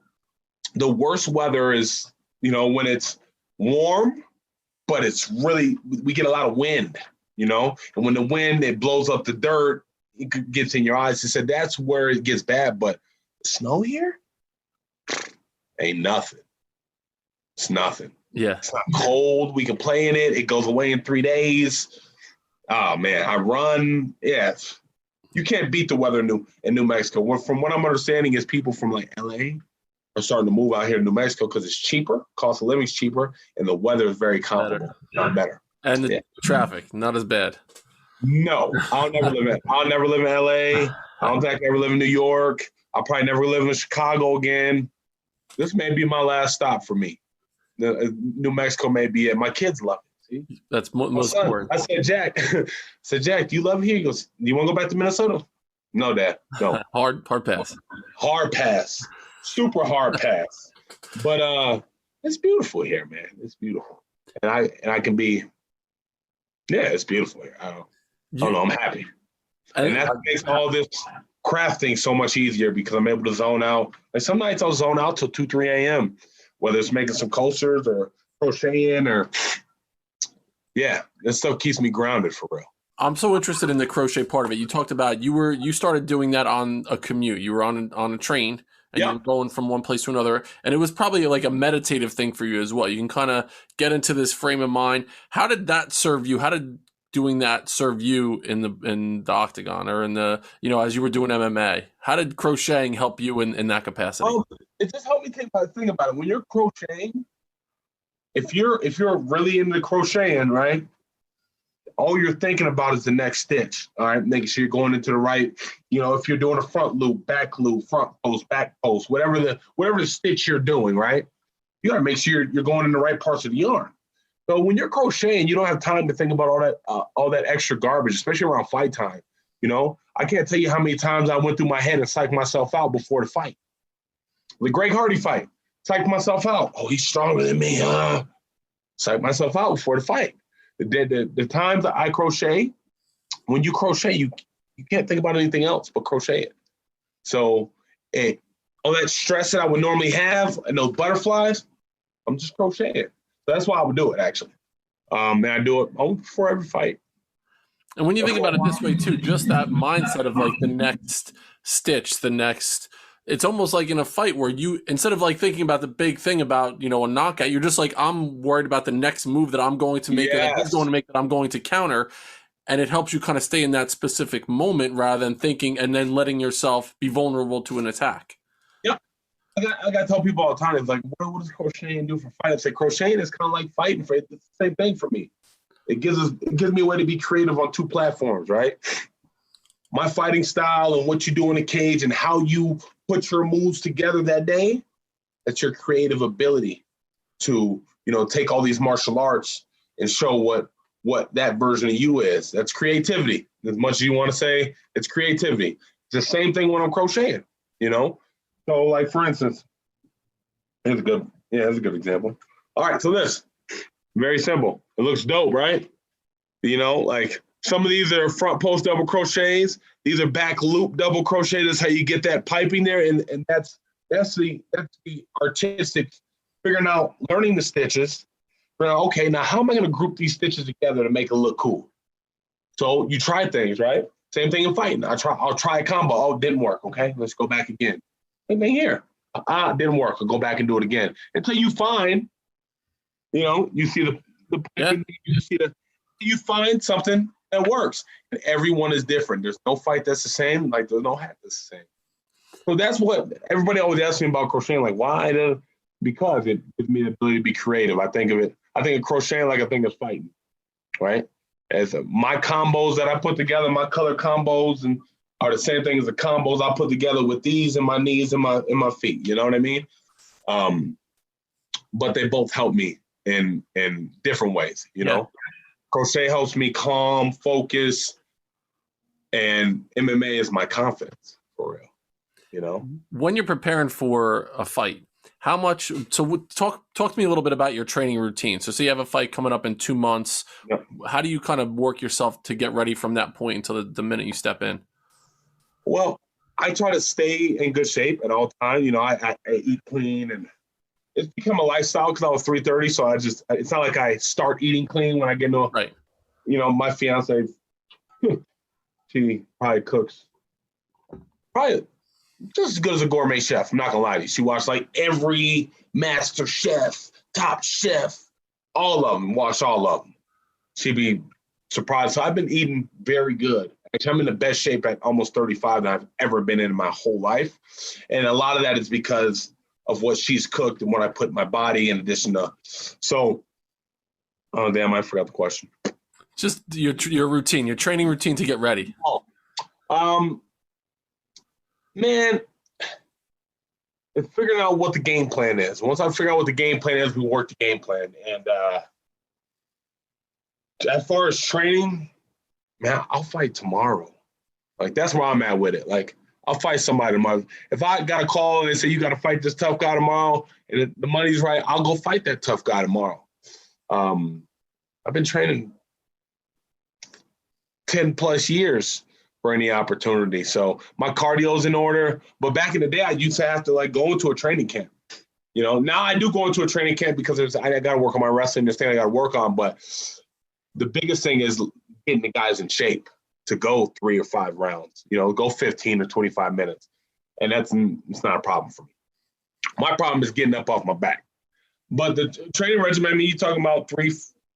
Speaker 2: worst weather is, you know, when it's warm, but it's really, we get a lot of wind, you know? And when the wind, it blows up the dirt, it gets in your eyes. She said that's where it gets bad, but snow here ain't nothing. It's nothing.
Speaker 1: Yeah.
Speaker 2: It's not cold. We can play in it. It goes away in 3 days. Oh, man, I run. Yeah. You can't beat the weather in New Mexico. From what I'm understanding is people from like LA are starting to move out here to New Mexico because it's cheaper, cost of living is cheaper, and the weather is very comparable, not better.
Speaker 1: And the traffic, not as bad.
Speaker 2: No, I'll never live in LA. I don't think I can ever live in New York. I'll probably never live in Chicago again. This may be my last stop for me. New Mexico may be it. My kids love it. See?
Speaker 1: That's most important.
Speaker 2: I said, Jack, do you love it here? He goes, do you want to go back to Minnesota? No, Dad. No.
Speaker 1: Hard pass.
Speaker 2: Hard pass. Super hard pass. But it's beautiful here, man. It's beautiful. And I can be, yeah, it's beautiful here. I don't know. I'm happy. And that makes all this crafting so much easier because I'm able to zone out. Like some nights I'll zone out till 2, 3 a.m., whether it's making some coasters or crocheting or, yeah, that stuff keeps me grounded for real.
Speaker 1: I'm so interested in the crochet part of it. You talked about you started doing that on a commute. You were on a train and you were going from one place to another. And it was probably like a meditative thing for you as well. You can kind of get into this frame of mind. How did that serve you? How did doing that serve you in the octagon or in the, you know, as you were doing MMA? How did crocheting help you in that capacity?
Speaker 2: It just helped me think about it. When you're crocheting, if you're really into crocheting, right, all you're thinking about is the next stitch, all right? Making sure you're going into the right, you know, if you're doing a front loop, front post, back post, whatever the stitch you're doing, right? You got to make sure you're going in the right parts of the yarn. So when you're crocheting, you don't have time to think about all that extra garbage, especially around fight time. You know, I can't tell you how many times I went through my head and psyched myself out before the fight. The Greg Hardy fight, psyched myself out. Oh, he's stronger than me. Psyched myself out before the fight. The times that I crochet, when you crochet, you can't think about anything else but crochet it. So all that stress that I would normally have and those butterflies, I'm just crocheting. So that's why I would do it, actually. And I do it before every fight.
Speaker 1: And when you think about it this way, too, just that mindset of like the next stitch, it's almost like in a fight where you, instead of like thinking about the big thing about, you know, a knockout, you're just like, I'm worried about the next move that I'm going to make, that he's going to make, that I'm going to counter. And it helps you kind of stay in that specific moment rather than thinking and then letting yourself be vulnerable to an attack.
Speaker 2: Yep. I got to tell people all the time, it's like, what does crocheting do for fighting? I say crocheting is kind of like fighting for it. It's the same thing for me. It gives me a way to be creative on two platforms, right? My fighting style and what you do in a cage and how you put your moves together that day, that's your creative ability to, take all these martial arts and show what that version of you is. That's creativity. As much as you want to say it's creativity. It's the same thing when I'm crocheting, So like, for instance, here's a good example. All right, so this, very simple. It looks dope, right? Like some of these are front post double crochets. These are back loop double crochet. That's how you get that piping there. And that's the artistic, figuring out, learning the stitches. Okay, now how am I going to group these stitches together to make it look cool? So you try things, right? Same thing in fighting. I'll try a combo. Oh, it didn't work. Okay, let's go back again. Same thing here. It didn't work. I'll go back and do it again until you find, you see the piping, you find something that works. And everyone is different. There's no fight that's the same. Like there's no hat that's the same. So that's what everybody always asks me about crocheting. Like, why? Because it gives me the ability to be creative. I think of crocheting like I think of fighting, right? As my combos that I put together, my color combos, and are the same thing as the combos I put together with these in my knees and my feet. You know what I mean? But they both help me in different ways. You know, crochet helps me calm, focus, and MMA is my confidence, for real.
Speaker 1: When you're preparing for a fight, how much? So talk to me a little bit about your training routine. So you have a fight coming up in 2 months.
Speaker 2: Yep.
Speaker 1: How do you kind of work yourself to get ready from that point until the minute you step in?
Speaker 2: Well, I try to stay in good shape at all times. I eat clean, and it's become a lifestyle because I was 330. So it's not like I start eating clean when I get into
Speaker 1: right.
Speaker 2: My fiance, she probably cooks probably just as good as a gourmet chef. I'm not gonna lie to you. She watched like every Master Chef, Top Chef, all of them. Watch all of them. She'd be surprised. So I've been eating very good. Actually, I'm in the best shape at almost 35 that I've ever been in my whole life. And a lot of that is because of what she's cooked and what I put in my body in addition to. So, oh, damn, I forgot the question.
Speaker 1: Just your routine, your training routine to get ready.
Speaker 2: Man, it's figuring out what the game plan is. Once I figure out what the game plan is, we work the game plan. And as far as training, man, I'll fight tomorrow. Like, that's where I'm at with it. Like, I'll fight somebody tomorrow. If I got a call and they say, you got to fight this tough guy tomorrow, and the money's right, I'll go fight that tough guy tomorrow. I've been training 10 plus years for any opportunity. So my cardio's in order. But back in the day, I used to have to like go into a training camp. Now I do go into a training camp because I got to work on my wrestling. There's things I got to work on. But the biggest thing is getting the guys in shape to go 3 or 5 rounds, go 15 or 25 minutes. And it's not a problem for me. My problem is getting up off my back. But the training regimen, you're talking about probably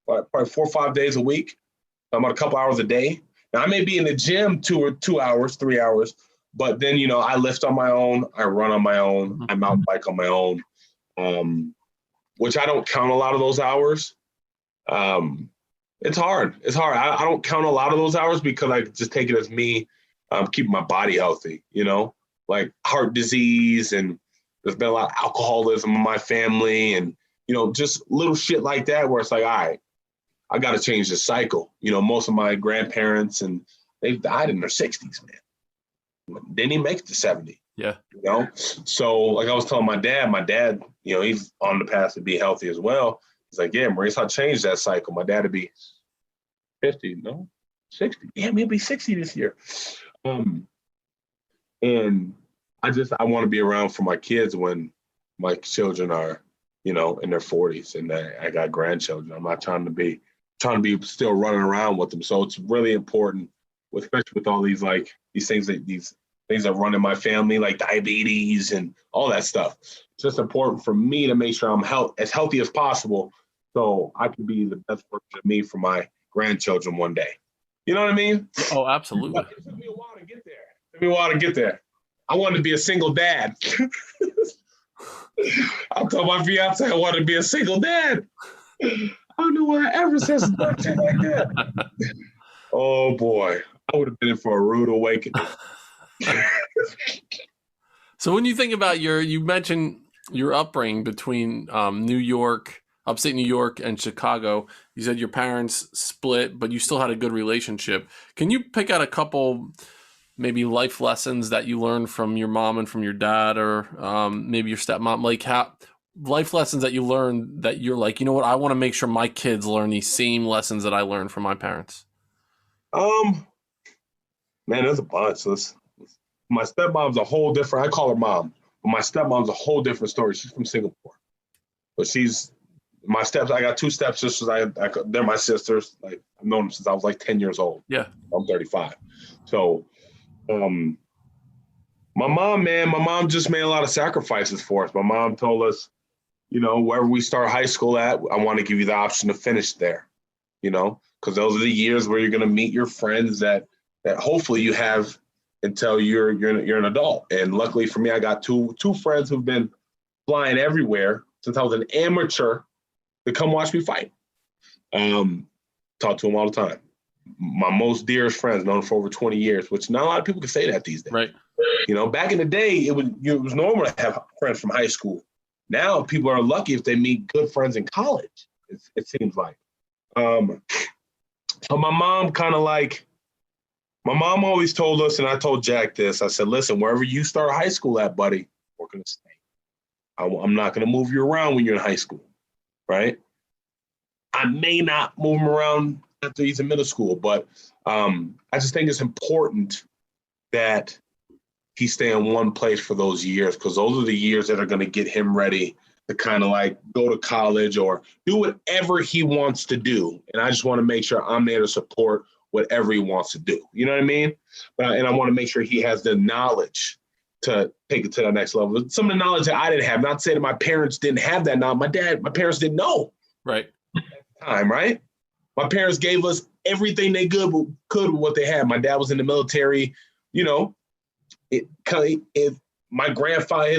Speaker 2: 4 or 5 days a week. I'm about a couple hours a day. Now, I may be in the gym 2 hours, 3 hours, but then, I lift on my own, I run on my own, I mountain bike on my own, which I don't count a lot of those hours. It's hard. I don't count a lot of those hours because I just take it as me keeping my body healthy, like heart disease, and there's been a lot of alcoholism in my family, and, just little shit like that where it's like, all right, I got to change the cycle. Most of my grandparents, and they've died in their 60s, man. Didn't even make it to 70.
Speaker 1: Yeah.
Speaker 2: So like I was telling my dad, he's on the path to be healthy as well. He's like, yeah, Maurice, I'll change that cycle. My dad would be 50, no, 60. Yeah, maybe 60 this year. And I want to be around for my kids when my children are, in their 40s, and I got grandchildren. I'm not trying to be still running around with them. So it's really important, especially with all these things that run in my family, like diabetes and all that stuff. It's just important for me to make sure I'm as healthy as possible so I can be the best version of me for my grandchildren one day. You know what I mean?
Speaker 1: Oh, absolutely.
Speaker 2: It took me a while to get there. I wanted to be a single dad. I told my fiance I wanted to be a single dad. I don't know why I ever said some shit like that. Oh boy, I would have been in for a rude awakening.
Speaker 1: So when you think about you mentioned your upbringing between New York, upstate New York, and Chicago. You said your parents split, but you still had a good relationship. Can you pick out a couple maybe life lessons that you learned from your mom and from your dad, or maybe your stepmom? Like how life lessons that you learned that you're like, you know what, I want to make sure my kids learn these same lessons that I learned from my parents.
Speaker 2: Man, there's a bunch. My stepmom's a whole different. I call her mom, but my stepmom's a whole different story. She's from Singapore, but she's my steps. I got two stepsisters. They're my sisters. Like I've known them since I was like 10 years old.
Speaker 1: Yeah,
Speaker 2: I'm 35. So, my mom just made a lot of sacrifices for us. My mom told us, wherever we start high school at, I want to give you the option to finish there, because those are the years where you're going to meet your friends that hopefully you have until you're an adult. And luckily for me, I got two friends who've been flying everywhere since I was an amateur to come watch me fight. Talk to them all the time. My most dearest friends, known for over 20 years, which not a lot of people can say that these days.
Speaker 1: right.
Speaker 2: Back in the day, it was normal to have friends from high school. Now people are lucky if they meet good friends in college. It seems like. So my mom always told us, and I told Jack this. I said, "Listen, wherever you start high school at, buddy, we're gonna stay. I'm not gonna move you around when you're in high school, right? I may not move him around after he's in middle school, but I just think it's important that he stay in one place for those years, because those are the years that are going to get him ready to kind of like go to college or do whatever he wants to do. And I just want to make sure I'm there to support whatever he wants to do. You know what I mean? And I want to make sure he has the knowledge to take it to the next level. Some of the knowledge that I didn't have, not to say that my parents didn't have that knowledge. My parents didn't know.
Speaker 1: Right.
Speaker 2: Time, right? My parents gave us everything they could with what they had. My dad was in the military, my grandfather,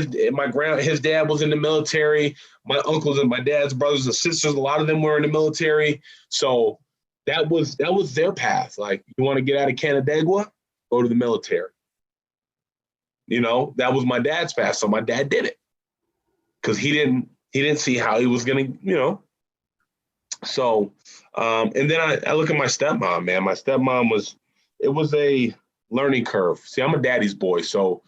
Speaker 2: his dad was in the military. My uncles and my dad's brothers and sisters, a lot of them were in the military. So that was their path. Like, you want to get out of Canandaigua, go to the military. That was my dad's path. So my dad did it because he didn't see how he was going to, So, and then I look at my stepmom, man. My stepmom was a learning curve. See, I'm a daddy's boy. So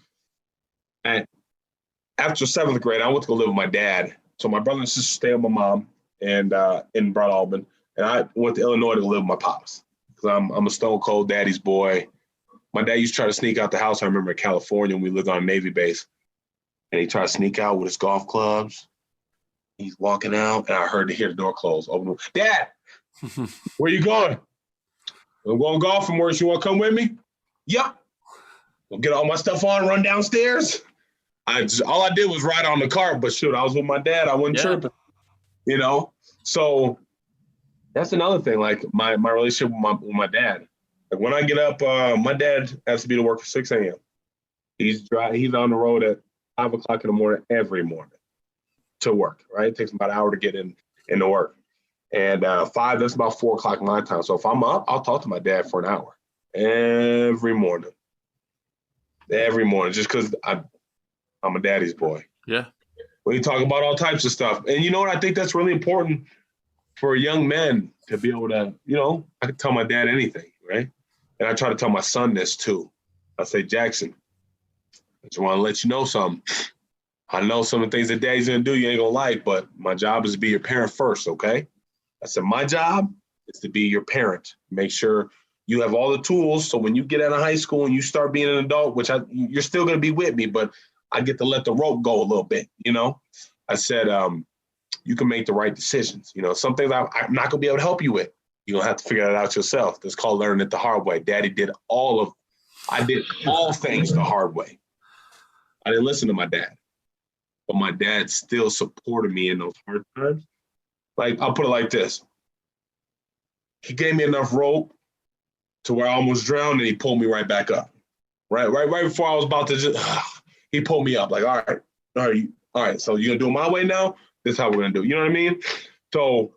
Speaker 2: after 7th grade, I went to go live with my dad. So my brother and sister stayed with my mom and in Broad Albin. And I went to Illinois to live with my pops because I'm a stone cold daddy's boy. My dad used to try to sneak out the house. I remember in California when we lived on a Navy base. And he tried to sneak out with his golf clubs. He's walking out, and I hear the door close. Open. Dad, where you going? I'm going golfing, Maurice. You want to come with me? Yep. We'll get all my stuff on, run downstairs. All I did was ride on the cart, but shoot, I was with my dad. I wasn't tripping, So that's another thing, like my relationship with my dad. Like when I get up, my dad has to be to work at 6 a.m. He's on the road at 5 o'clock in the morning every morning to work, right? It takes him about an hour to get into work. And 5, that's about 4 o'clock my time. So if I'm up, I'll talk to my dad for an hour every morning, just because I'm a daddy's boy.
Speaker 1: Yeah.
Speaker 2: We talk about all types of stuff. And you know what? I think that's really important for young men to be able to, I can tell my dad anything, right? And I try to tell my son this too. I say, Jackson, I just want to let you know something. I know some of the things that daddy's going to do you ain't going to like, but my job is to be your parent first, okay? I said, my job is to be your parent. Make sure you have all the tools so when you get out of high school and you start being an adult, which you're still going to be with me, but I get to let the rope go a little bit, I said, you can make the right decisions. Some things I'm not going to be able to help you with. You're going to have to figure that out yourself. That's called learning it the hard way. Daddy did I did all things the hard way. I didn't listen to my dad, but my dad still supported me in those hard times. Like, I'll put it like this. He gave me enough rope to where I almost drowned, and he pulled me right back up. Right before I was about to he pulled me up. Like, all right, All right, so you're gonna do it my way now. This is how we're gonna do it. You know what I mean? So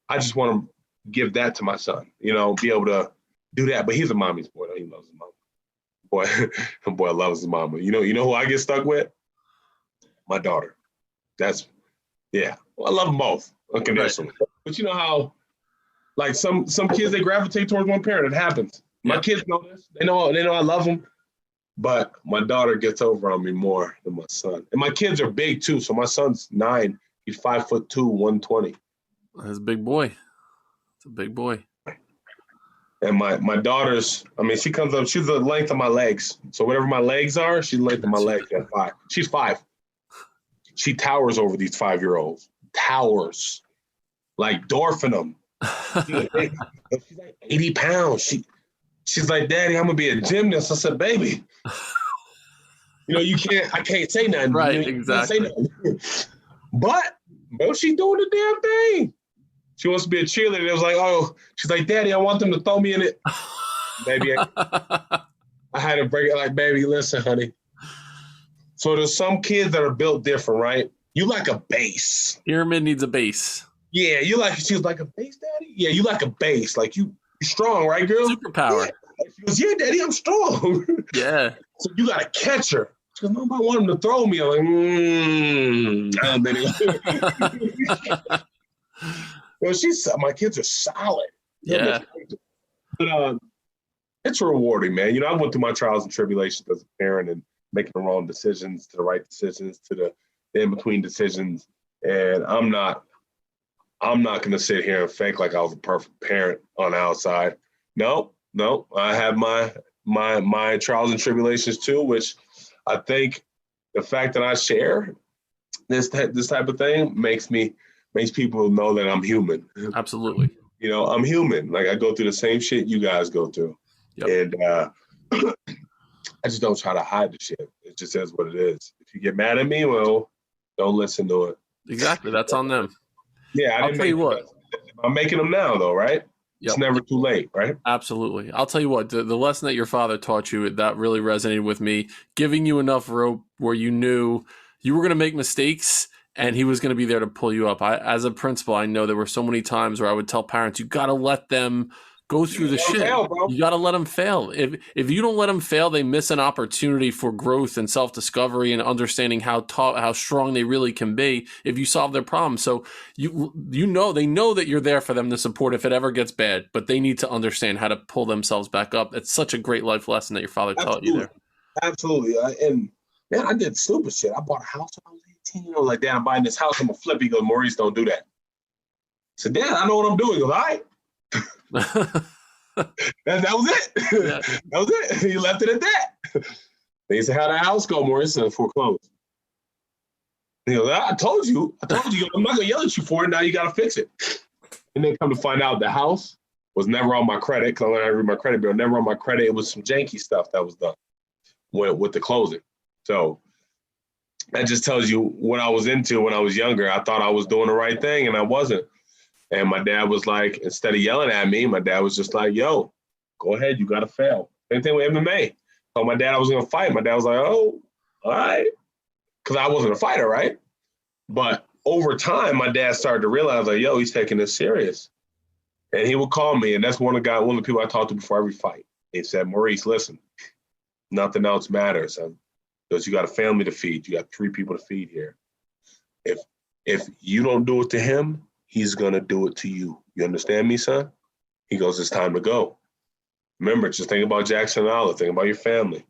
Speaker 2: I just want to give that to my son. You know, be able to do that. But he's a mommy's boy. Though. He loves his mama. Boy loves his mama. You know who I get stuck with? My daughter. That's yeah. Well, I love them both unconditionally. Right. But you know how, like some kids they gravitate towards one parent. It happens. My kids know this. They know I love them. But my daughter gets over on me more than my son. And my kids are big too. So my son's 9. He's 5'2", 120.
Speaker 1: That's a big boy. It's a big boy.
Speaker 2: And my daughter's, I mean, she comes up, she's the length of my legs. So whatever my legs are, she's the length of my legs at 5. She's 5. She towers over these 5-year-olds. Towers. Like dwarfing them. She's like 80 pounds. She's like, Daddy, I'm going to be a gymnast. I said, baby, I can't say nothing.
Speaker 1: Right, exactly.
Speaker 2: Can't say nothing. But she's doing the damn thing. She wants to be a cheerleader. It was like, she's like, Daddy, I want them to throw me in it. Baby, I had to break it like, baby, listen, honey. So there's some kids that are built different, right? You like a base.
Speaker 1: Pyramid needs a base.
Speaker 2: Yeah, she was like a base, Daddy? Yeah, you like a base. Like you're strong, right, girl?
Speaker 1: Superpower.
Speaker 2: Yeah. She goes, yeah, Daddy, I'm strong. Yeah. So you got to catch her. She goes, Mom, I want him to throw me. I'm like, well, my kids are solid.
Speaker 1: Yeah.
Speaker 2: But it's rewarding, man. I went through my trials and tribulations as a parent and making the wrong decisions to the right decisions to the in-between decisions. And I'm not going to sit here and fake like I was a perfect parent on the outside. No, I have my trials and tribulations too, which I think the fact that I share this type of thing makes people know that I'm human.
Speaker 1: Absolutely.
Speaker 2: I'm human. Like I go through the same shit you guys go through. Yep. And I just don't try to hide the shit. It just is what it is. If you get mad at me, well, don't listen to it.
Speaker 1: Exactly. That's on them.
Speaker 2: Yeah,
Speaker 1: I'll tell you what.
Speaker 2: I'm making them now, though, right? Yep. It's never too late, right?
Speaker 1: Absolutely. I'll tell you what, the lesson that your father taught you, that really resonated with me, giving you enough rope where you knew you were going to make mistakes and he was going to be there to pull you up. As a principal, I know there were so many times where I would tell parents, you got to let them go through the shit. You got to let them fail. If you don't let them fail, they miss an opportunity for growth and self-discovery and understanding how strong they really can be if you solve their problems. So they know that you're there for them to support if it ever gets bad, but they need to understand how to pull themselves back up. It's such a great life lesson that your father taught you there.
Speaker 2: Absolutely. And man, I did stupid shit. I bought a house when I was 18. I was like, Dad, I'm buying this house. I'm going to flip it. He goes, Maurice, don't do that. I said, Dad, I know what I'm doing. He goes, all right. that was it. Yeah. That was it. He left it at that. They said, how'd the house go, Maurice? And foreclosed. He goes, I told you. I'm not going to yell at you for it. Now you got to fix it. And then come to find out the house was never on my credit because I learned how to read my credit bureau. Never on my credit. It was some janky stuff that was done with the closing. So that just tells you what I was into when I was younger. I thought I was doing the right thing and I wasn't. And my dad was like, instead of yelling at me, my dad was just like, yo, go ahead. You got to fail. Same thing with MMA. Told my dad I was going to fight. My dad was like, oh, all right. Because I wasn't a fighter, right? But over time, my dad started to realize, like, yo, he's taking this serious. And he would call me. And that's one of the people I talked to before every fight. He said, Maurice, listen, nothing else matters. Because you got a family to feed. You got 3 people to feed here. If you don't do it to him, he's going to do it to you. You understand me, son? He goes, it's time to go. Remember, just think about Jackson and Olive. Think about your family.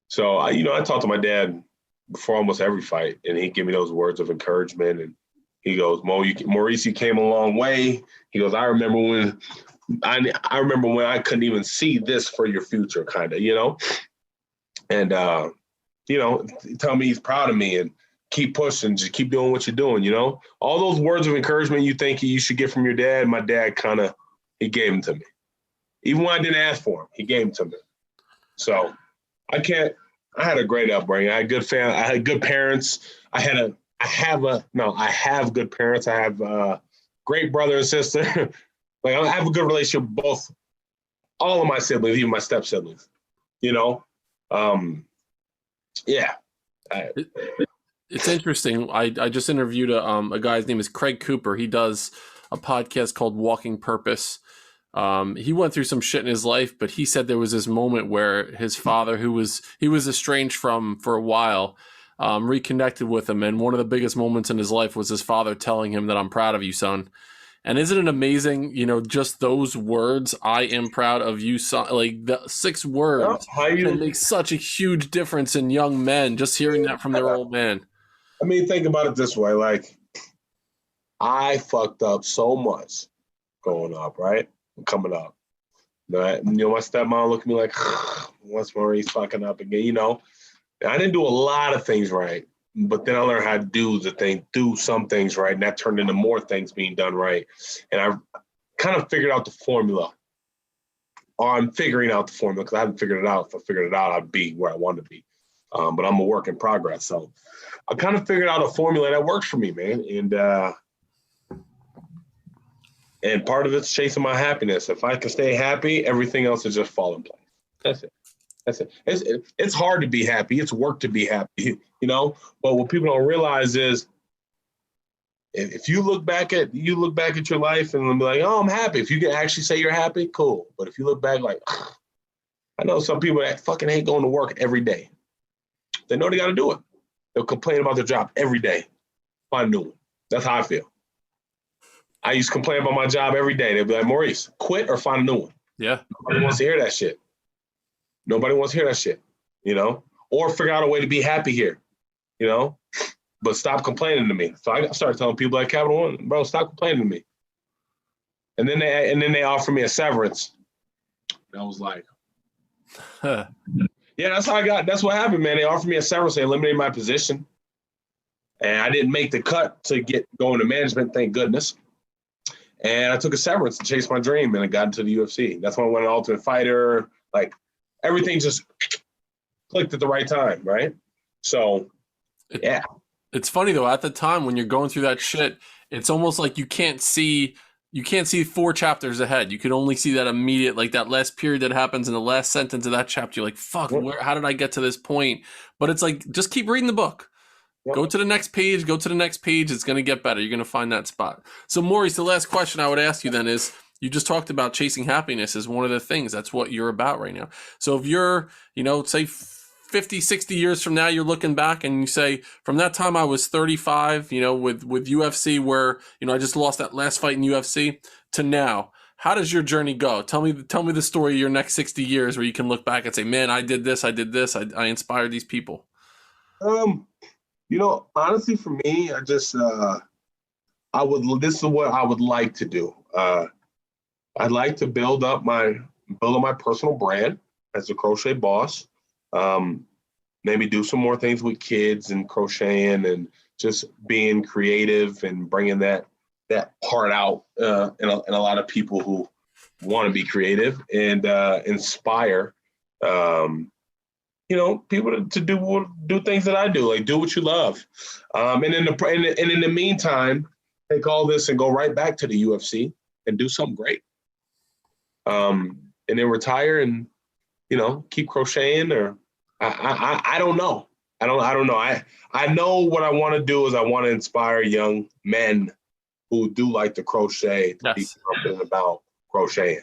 Speaker 2: So, I talked to my dad before almost every fight, and he'd give me those words of encouragement. And he goes, Maurice, you came a long way. He goes, I remember when I couldn't even see this for your future, kind of, And, tell me he's proud of me and keep pushing, just keep doing what you're doing, All those words of encouragement you think you should get from your dad, my dad he gave them to me. Even when I didn't ask for them, he gave them to me. So I had a great upbringing. I had good family. I had good parents. I have good parents. I have a great brother and sister. Like I have a good relationship with all of my siblings, even my step siblings, Yeah.
Speaker 1: It's interesting. I just interviewed a guy's name is Craig Cooper. He does a podcast called Walking Purpose. He went through some shit in his life, but he said there was this moment where his father, he was estranged from for a while, reconnected with him, and one of the biggest moments in his life was his father telling him that, "I'm proud of you, son." And isn't it amazing, just those words, "I am proud of you, son," like the 6 words can make such a huge difference in young men, just hearing that from their old man.
Speaker 2: I mean, think about it this way. Like, I fucked up so much growing up, right? Coming up. My stepmom looked at me like, what's Maurice fucking up again? I didn't do a lot of things right, but then I learned how to do some things right, and that turned into more things being done right. And I kind of figured out the formula, or I'm figuring out the formula, because I haven't figured it out. If I figured it out, I'd be where I want to be. But I'm a work in progress. So I kind of figured out a formula that works for me, man. And part of it's chasing my happiness. If I can stay happy, everything else will just fall in place. That's it. It's hard to be happy. It's work to be happy, But what people don't realize is, if you look back at your life and be like, "Oh, I'm happy." If you can actually say you're happy, cool. But if you look back like, I know some people that fucking hate going to work every day. They know they got to do it. They'll complain about their job every day. Find a new one. That's how I feel. I used to complain about my job every day. They'd be like, "Maurice, quit or find a new one."
Speaker 1: Yeah.
Speaker 2: Nobody wants to hear that shit. Or figure out a way to be happy here, but stop complaining to me. So I started telling people at Capital One, "Bro, stop complaining to me." And then they offered me a severance. And I was like, yeah, that's what happened, man. They offered me a severance. They eliminated my position. And I didn't make the cut to get going to management, thank goodness. And I took a severance to chase my dream, and I got into the UFC. That's when I went to Ultimate Fighter. Like, everything just clicked at the right time, right? So, yeah.
Speaker 1: It's funny, though, at the time when you're going through that shit, it's almost like you can't see 4 chapters ahead. You can only see that immediate, like that last period that happens in the last sentence of that chapter. You're like, fuck, how did I get to this point? But it's like, just keep reading the book. Go to the next page. It's going to get better. You're going to find that spot. So, Maurice, the last question I would ask you then is, you just talked about chasing happiness as one of the things. That's what you're about right now. So if you're, say 50, 60 years from now, you're looking back and you say, from that time I was 35, with UFC, where, I just lost that last fight in UFC, to now, how does your journey go? Tell me the story of your next 60 years where you can look back and say, man, I did this. I inspired these people.
Speaker 2: Honestly, for me, this is what I would like to do. I'd like to build up my personal brand as a crochet boss. Maybe do some more things with kids and crocheting and just being creative and bringing that part out in a lot of people who want to be creative and inspire people to do things that I do, like do what you love. And in the meantime, take all this and go right back to the UFC and do something great. And then retire and, keep crocheting, or I don't know. I don't know. I know what I want to do is I want to inspire young men who do like to crochet to be confident about crocheting,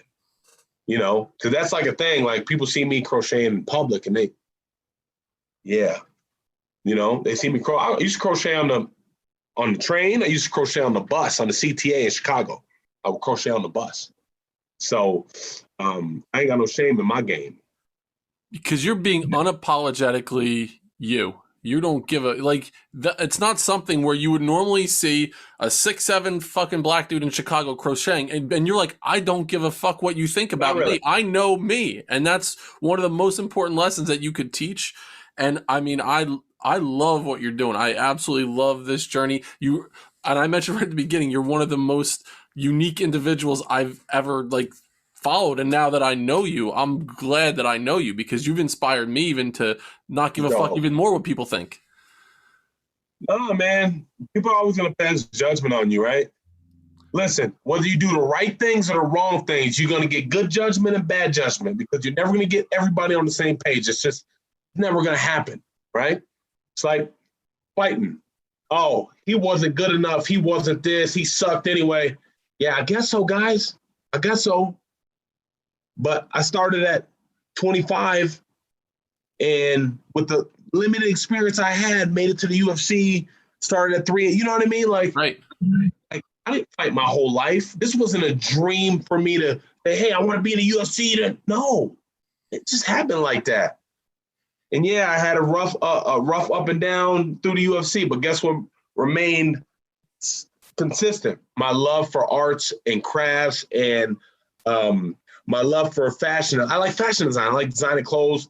Speaker 2: because that's like a thing. Like, people see me crocheting in public and they see me I used to crochet on the train. I used to crochet on the bus, on the CTA in Chicago. I would crochet on the bus. So I ain't got no shame in my game.
Speaker 1: Because you're being unapologetically you. You don't give it's not something where you would normally see a 6'7" fucking black dude in Chicago crocheting, and you're like, I don't give a fuck what you think about me. I know me. And that's one of the most important lessons that you could teach. And I mean, I love what you're doing. I absolutely love this journey. And I mentioned right at the beginning, you're one of the most unique individuals I've ever followed. And now that I know you, I'm glad that I know you, because you've inspired me even to not give a fuck even more what people think.
Speaker 2: No, man. People are always going to pass judgment on you, right? Listen, whether you do the right things or the wrong things, you're going to get good judgment and bad judgment, because you're never going to get everybody on the same page. It's just never going to happen, right? It's like, fighting. Oh, he wasn't good enough. He wasn't this. He sucked anyway. Yeah, I guess so, guys. I guess so. But I started at 25, and with the limited experience I had, made it to the UFC, started at 3. You know what I mean? Like,
Speaker 1: Right.
Speaker 2: I didn't fight my whole life. This wasn't a dream for me to say, hey, I want to be in the UFC. No, it just happened like that. And yeah, I had a rough up and down through the UFC, but guess what remained consistent? My love for arts and crafts, and my love for fashion. I like fashion design. I like designing clothes.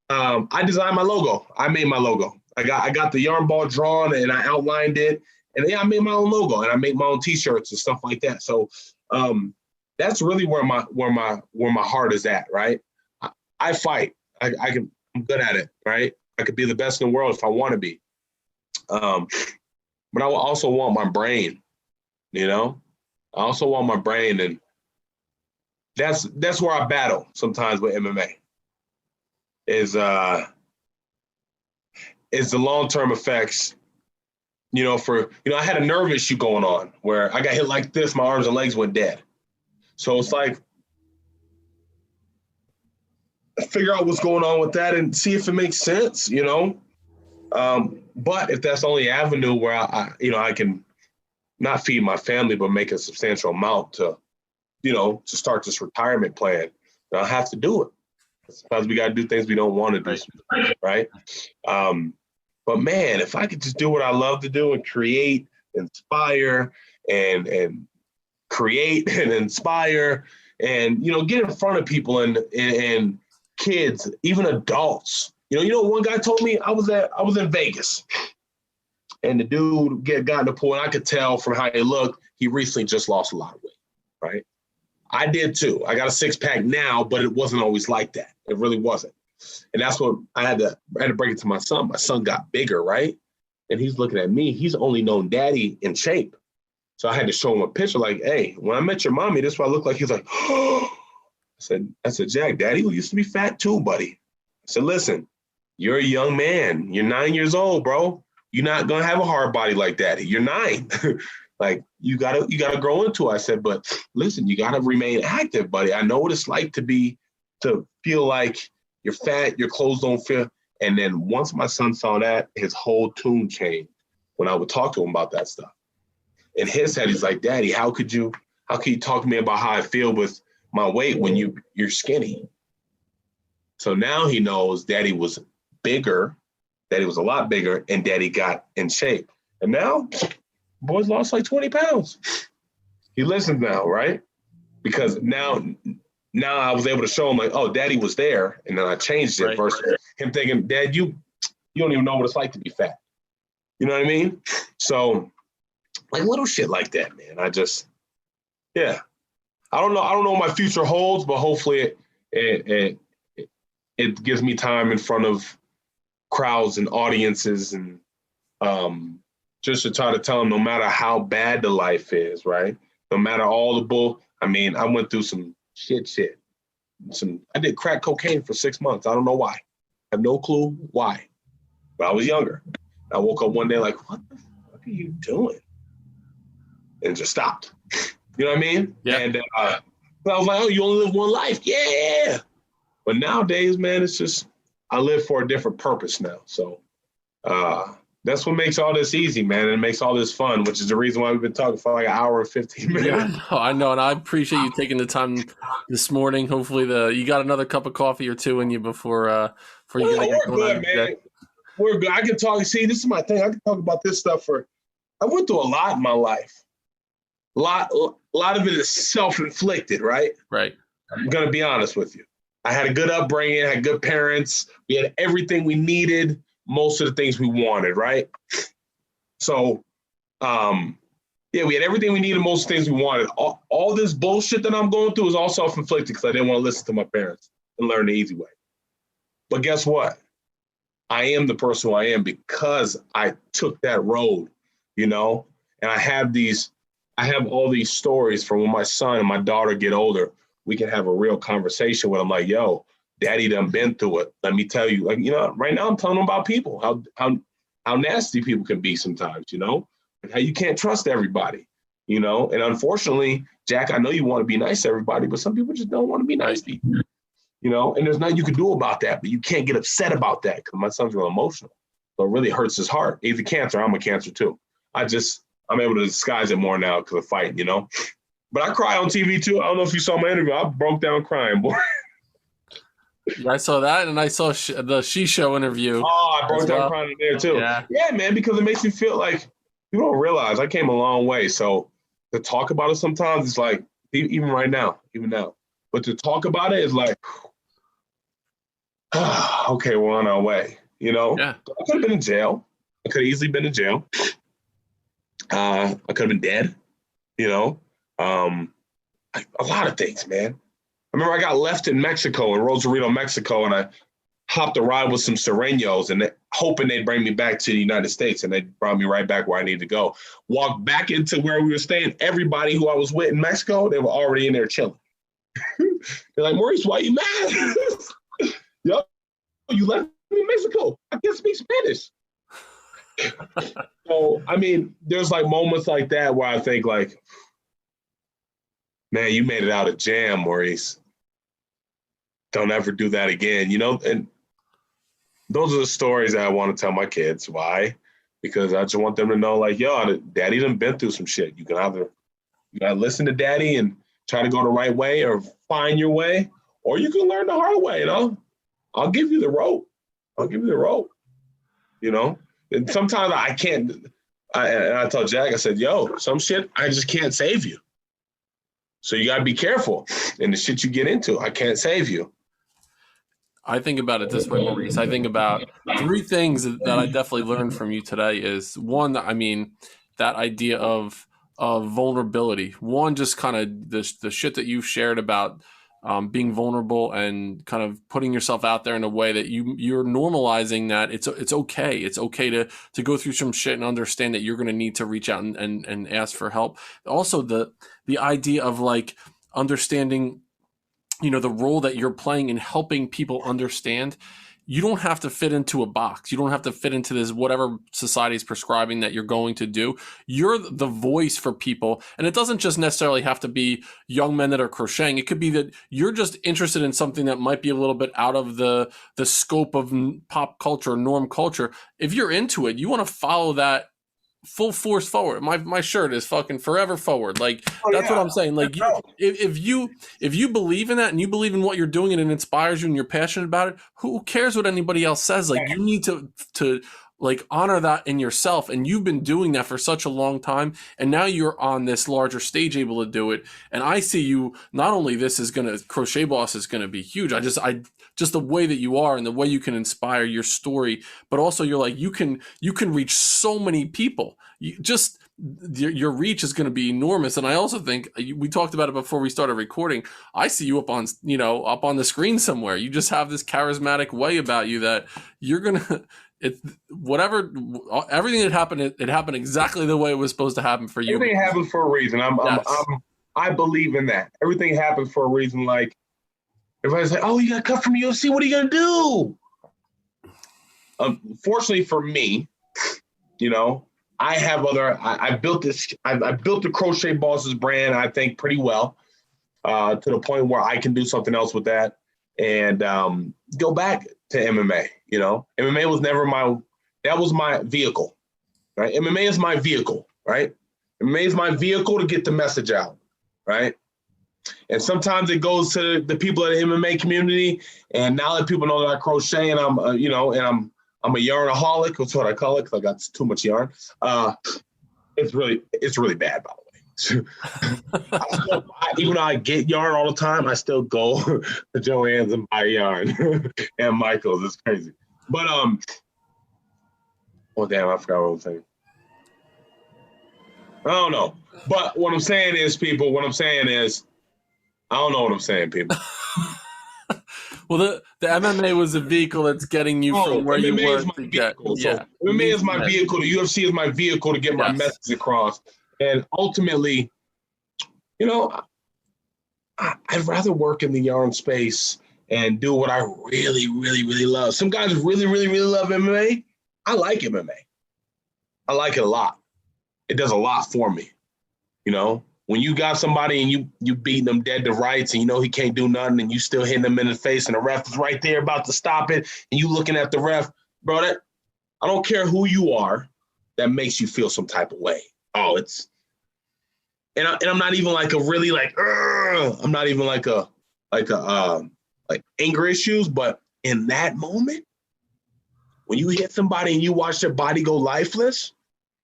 Speaker 2: I designed my logo. I made my logo. I got the yarn ball drawn and I outlined it. And yeah, I made my own logo and I make my own T-shirts and stuff like that. So that's really where my heart is at, right? I fight. I'm good at it, right? I could be the best in the world if I want to be. But I also want my brain, you know? I also want my brain, and that's where I battle sometimes with MMA. Is the long-term effects, I had a nerve issue going on where I got hit like this, my arms and legs went dead. So it's like, figure out what's going on with that and see if it makes sense, But if that's the only avenue where I can not feed my family, but make a substantial amount to start this retirement plan, I'll have to do it. Sometimes we got to do things we don't want to do, right? But man, if I could just do what I love to do and create, inspire, and create and inspire, and get in front of people and kids, even adults. One guy told me I was in Vegas, and the dude got in the pool, and I could tell from how he looked, he recently just lost a lot of weight, right? I did too. I got a 6-pack now, but it wasn't always like that. It really wasn't. And that's what I had to break it to my son. My son got bigger, right? And he's looking at me. He's only known daddy in shape. So I had to show him a picture like, hey, when I met your mommy, this is what I look like. He's like, oh. I said, Jack, daddy used to be fat too, buddy. I said, listen, you're a young man. You're 9 years old, bro. You're not going to have a hard body like that. You're 9. Like, you gotta grow into it. I said, but listen, you gotta remain active, buddy. I know what it's like to feel like you're fat, your clothes don't fit. And then once my son saw that, his whole tune changed when I would talk to him about that stuff. In his head, he's like, Daddy, how can you talk to me about how I feel with my weight when you're skinny? So now he knows Daddy was bigger, Daddy was a lot bigger, and Daddy got in shape. And now, boys lost like 20 pounds. He listens now, right? Because now I was able to show him like, oh, Daddy was there, and then I changed it
Speaker 1: Right.
Speaker 2: versus him thinking, Dad, you don't even know what it's like to be fat. You know what I mean? So like little shit like that, man. I don't know what my future holds, but hopefully it gives me time in front of crowds and audiences, and just to try to tell them no matter how bad the life is, right? No matter all the bull. I mean, I went through some shit. I did crack cocaine for 6 months. I don't know why. I have no clue why. But I was younger. I woke up one day like, what the fuck are you doing? And just stopped. You know what I mean?
Speaker 1: Yeah.
Speaker 2: And I was like, oh, you only live one life. Yeah. But nowadays, man, it's just, I live for a different purpose now. So that's what makes all this easy, man. And it makes all this fun, which is the reason why we've been talking for like an hour and 15 minutes.
Speaker 1: Yeah, I know. And I appreciate you taking the time this morning. Hopefully you got another cup of coffee or two in you before you get
Speaker 2: We're
Speaker 1: going
Speaker 2: good,
Speaker 1: on
Speaker 2: man.
Speaker 1: today.
Speaker 2: We're good. I can talk. See, this is my thing. I can talk about this stuff I went through a lot in my life. A lot of it is self-inflicted, right?
Speaker 1: Right.
Speaker 2: I'm going to be honest with you. I had a good upbringing, had good parents. We had everything we needed, most of the things we wanted, right? So, we had everything we needed, most of the things we wanted. All this bullshit that I'm going through is all self-inflicted because I didn't want to listen to my parents and learn the easy way. But guess what? I am the person who I am because I took that road, and I have all these stories from when my son and my daughter get older. We can have a real conversation with them like, yo, Daddy done been through it. Let me tell you, right now I'm telling them about people, how how nasty people can be sometimes, you know, and how you can't trust everybody, you know. And unfortunately, Jack, I know you want to be nice to everybody, but some people just don't want to be nice to you, you know, and there's nothing you can do about that, but you can't get upset about that because my son's real emotional. So it really hurts his heart. He's a Cancer. I'm a Cancer too. I'm able to disguise it more now because of fighting, you know. But I cry on TV too. I don't know if you saw my interview. I broke down crying, boy.
Speaker 1: Yeah, I saw that, and I saw the She Show interview.
Speaker 2: Oh, I broke down crying in there too. Yeah, man, because it makes you feel like you don't realize I came a long way. So to talk about it sometimes, it's like, even right now, even now. But to talk about it is like, okay, we're on our way, you know?
Speaker 1: Yeah.
Speaker 2: I could have been in jail. I could have easily been in jail. I could have been dead, you know? A lot of things, man. I remember I got left in Mexico, in Rosarito, Mexico, and I hopped a ride with some Sureños and hoping they'd bring me back to the United States, and they brought me right back where I needed to go. Walked back into where we were staying. Everybody who I was with in Mexico, they were already in there chilling. They're like, Maurice, why are you mad? Yo, you left me in Mexico. I can't speak Spanish. So, I mean, there's like moments like that where I think like, man, you made it out of jam, Maurice. Don't ever do that again, you know? And those are the stories that I want to tell my kids. Why? Because I just want them to know, like, yo, daddy done been through some shit. You gotta listen to daddy and try to go the right way or find your way, or you can learn the hard way, you know? I'll give you the rope. You know? And sometimes I can't, I tell Jack, I said, yo, some shit, I just can't save you. So you got to be careful in the shit you get into. I can't save you.
Speaker 1: I think about it this way, Maurice. I think about 3 things that I definitely learned from you today is one, I mean, that idea of vulnerability. One, just kind of the shit that you've shared about being vulnerable and kind of putting yourself out there in a way that you're normalizing that it's okay. It's okay to go through some shit and understand that you're going to need to reach out and ask for help. Also, the idea of like understanding, you know, the role that you're playing in helping people understand. You don't have to fit into a box. You don't have to fit into this whatever society is prescribing that you're going to do. You're the voice for people. And it doesn't just necessarily have to be young men that are crocheting. It could be that you're just interested in something that might be a little bit out of the scope of pop culture, norm culture. If you're into it, you want to follow that full force forward. My shirt is fucking forever forward. Like that's what I'm saying. Like if you believe in that and you believe in what you're doing and it inspires you and you're passionate about it, who cares what anybody else says? Like you need to like honor that in yourself, and you've been doing that for such a long time, and now you're on this larger stage able to do it. And I see you, not only Crochet Boss is gonna be huge. I just the way that you are and the way you can inspire your story, but also you're like you can reach so many people. Your reach is going to be enormous. And I also think we talked about it before we started recording. I see you up on the screen somewhere. You just have this charismatic way about you that you're gonna. Everything that happened, it happened exactly the way it was supposed to happen for you.
Speaker 2: Everything happens for a reason. I believe in that. Everything happens for a reason. Like everybody's like, "Oh, you got cut from UFC. What are you gonna do?" Fortunately for me, you know, I built the Crochet Boss's brand, I think, pretty well to the point where I can do something else with that and go back to MMA. You know, MMA was never that was my vehicle, right? MMA is my vehicle, right? MMA is my vehicle to get the message out, right? And sometimes it goes to the people in the MMA community, and now that people know that I crochet and I'm a yarnaholic, that's what I call it, because I got too much yarn. It's really bad, by the way. Even though I get yarn all the time, I still go to Joann's and buy yarn and Michael's. It's crazy. But oh damn, I forgot what I was saying. I don't know. But what I'm saying is, people. I don't know what I'm saying, people.
Speaker 1: Well, the MMA was a vehicle that's getting you from where you were to get.
Speaker 2: So MMA is my vehicle. The UFC is my vehicle to get my message across. And ultimately, you know, I'd rather work in the yarn space and do what I really, really, really love. Some guys really, really, really love MMA. I like MMA. I like it a lot. It does a lot for me. You know, when you got somebody and you beating them dead to rights and you know he can't do nothing and you still hitting him in the face and the ref is right there about to stop it and you looking at the ref, bro, that I don't care who you are, that makes you feel some type of way. Oh, it's and I'm not even like a really like I'm not even like anger issues, but in that moment, when you hit somebody and you watch their body go lifeless,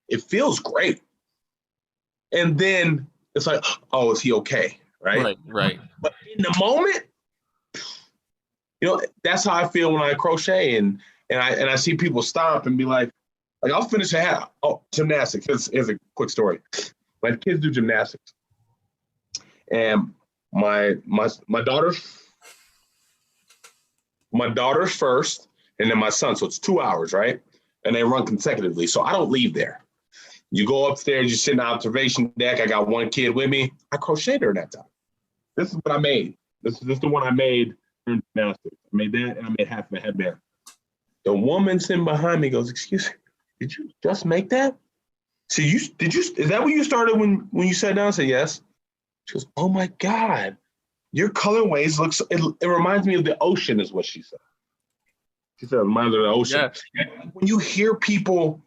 Speaker 2: it feels great. And then it's like, oh, is he okay? Right. But in the moment, you know, that's how I feel when I crochet and I see people stop and be like I'll finish a hat. Oh, gymnastics. Here's a quick story. My kids do gymnastics, and my daughter first, and then my son. So it's 2 hours, right? And they run consecutively. So I don't leave there. You go upstairs, you sit in the observation deck. I got one kid with me. I crochet during that time. This is what I made. This is the one I made during gymnastics. I made that, and I made half of a headband. The woman sitting behind me goes, "Excuse me, did you just make that?" So is that what you started when you sat down? I said, yes. She goes, oh my God, your colorways it reminds me of the ocean is what she said. She said, it reminds her of the ocean. Yeah. When you hear people,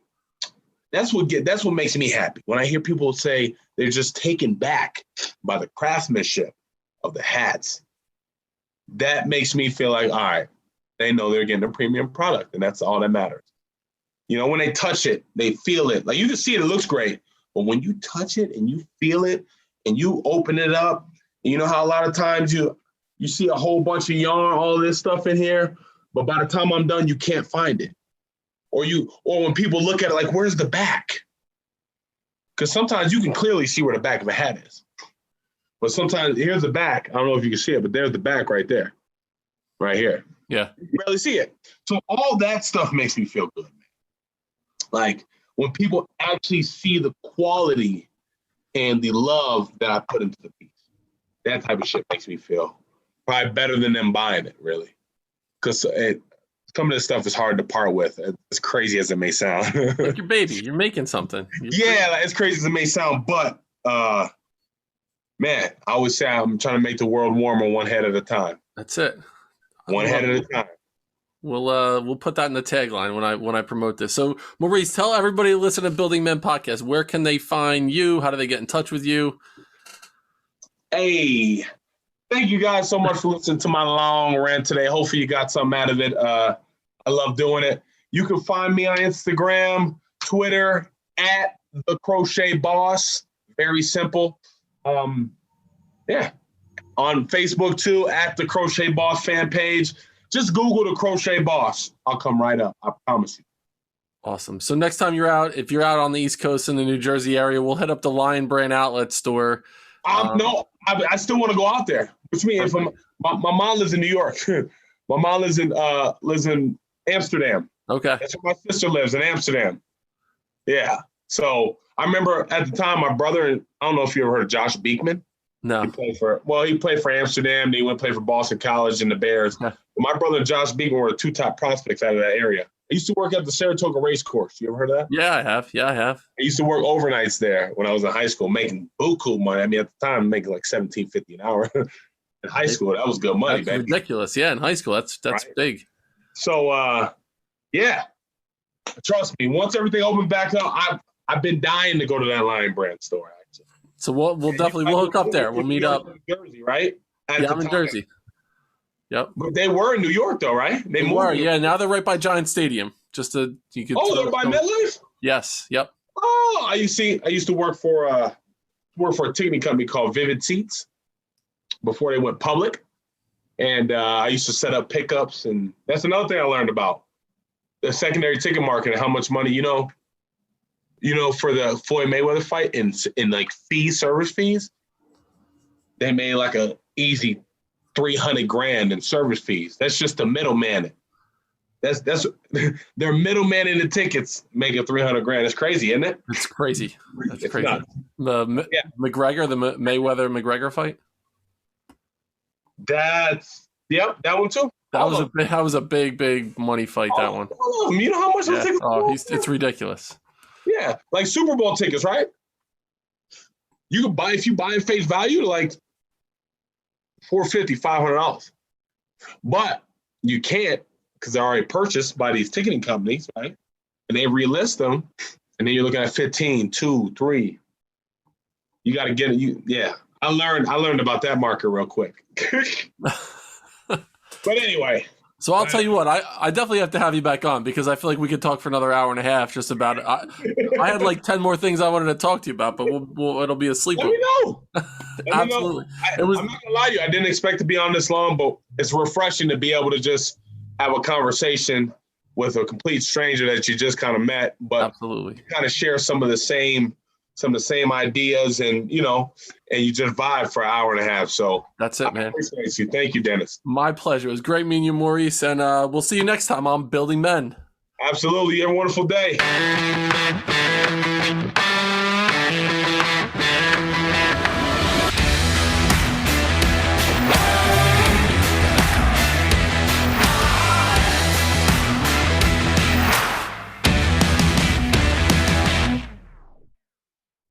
Speaker 2: that's what makes me happy. When I hear people say they're just taken back by the craftsmanship of the hats, that makes me feel like, all right, they know they're getting a premium product and that's all that matters. You know, when they touch it, they feel it. Like you can see it looks great. But when you touch it and you feel it and you open it up, you know how a lot of times you see a whole bunch of yarn, all this stuff in here, but by the time I'm done, you can't find it. Or when people look at it like, where's the back? Because sometimes you can clearly see where the back of a hat is. But sometimes here's the back. I don't know if you can see it, but there's the back right there. Right here.
Speaker 1: Yeah.
Speaker 2: You barely see it. So all that stuff makes me feel good. Like when people actually see the quality and the love that I put into the piece, that type of shit makes me feel probably better than them buying it, really. Because some of this stuff is hard to part with, as crazy as it may sound.
Speaker 1: Like your baby, you're making something.
Speaker 2: Like, as crazy as it may sound, but man, I always say I'm trying to make the world warmer one head at a time.
Speaker 1: That's it.
Speaker 2: One head at a time.
Speaker 1: We'll put that in the tagline when I promote this. So Maurice, tell everybody to listen to Building Men podcast. Where can they find you? How do they get in touch with you?
Speaker 2: Hey, thank you guys so much for listening to my long rant today. Hopefully you got something out of it. I love doing it. You can find me on Instagram, Twitter, at the Crochet Boss. Very simple. On Facebook too, at the Crochet Boss fan page. Just Google the Crochet Boss. I'll come right up. I promise you.
Speaker 1: Awesome. So next time you're out, if you're out on the East Coast in the New Jersey area, we'll hit up the Lion Brand outlet store.
Speaker 2: No, I still want to go out there. Which means my mom lives in New York. My mom lives in Amsterdam.
Speaker 1: Okay.
Speaker 2: That's where my sister lives, in Amsterdam. Yeah. So I remember at the time, my brother, I don't know if you ever heard of Josh Beekman.
Speaker 1: No.
Speaker 2: He played for Amsterdam. Then he went to play for Boston College and the Bears.
Speaker 1: Yeah.
Speaker 2: My brother and Josh Beekman were the two top prospects out of that area. I used to work at the Saratoga race course. You ever heard of that?
Speaker 1: Yeah, I have. I
Speaker 2: used to work overnights there when I was in high school, making buku money. I mean, at the time, making like $17.50 an hour. In high school, that was good money,
Speaker 1: that's
Speaker 2: baby.
Speaker 1: Ridiculous. Yeah, in high school, that's right? Big.
Speaker 2: So, yeah, trust me. Once everything opens back up, I've been dying to go to that Lion Brand store. Actually.
Speaker 1: So we'll hook up there. We'll meet up.
Speaker 2: Jersey, right?
Speaker 1: I'm in Jersey. Yep.
Speaker 2: But they were in New York, though, right?
Speaker 1: They were. Yeah. Now they're right by Giant Stadium. You could.
Speaker 2: Oh, they're by MetLife.
Speaker 1: Yes. Yep.
Speaker 2: Oh, I used to work for a ticketing company called Vivid Seats before they went public, and I used to set up pickups, and that's another thing I learned about the secondary ticket market and how much money for the Floyd Mayweather fight in like service fees, they made like a easy $300,000 in service fees. That's just the middleman. That's they're middleman in the tickets making $300,000. That's crazy, isn't it?
Speaker 1: It's crazy. That's
Speaker 2: it's
Speaker 1: crazy.
Speaker 2: Nuts.
Speaker 1: The Mayweather McGregor fight.
Speaker 2: That one too.
Speaker 1: That was a big money fight. That one.
Speaker 2: You know how much those tickets?
Speaker 1: It's ridiculous.
Speaker 2: Yeah, like Super Bowl tickets, right? You can buy, if you buy in face value, like $450, $500. But you can't because they're already purchased by these ticketing companies, right? And they relist them, and then you're looking at 15, 2, 3. You got to get it. Yeah. I learned about that market real quick. But anyway.
Speaker 1: So I'll tell you what, I definitely have to have you back on because I feel like we could talk for another hour and a half just about it. I had like 10 more things I wanted to talk to you about, but it'll be a sleepover.
Speaker 2: Let me know.
Speaker 1: Absolutely.
Speaker 2: I'm not going to lie to you. I didn't expect to be on this long, but it's refreshing to be able to just have a conversation with a complete stranger that you just kind of met, but
Speaker 1: absolutely
Speaker 2: kind of share some of the same ideas, and and you just vibe for an hour and a half. So
Speaker 1: that's it, man.
Speaker 2: I appreciate you. Thank you, Dennis.
Speaker 1: My pleasure. It was great meeting you, Maurice, and we'll see you next time on Building Men.
Speaker 2: Absolutely. You have a wonderful day.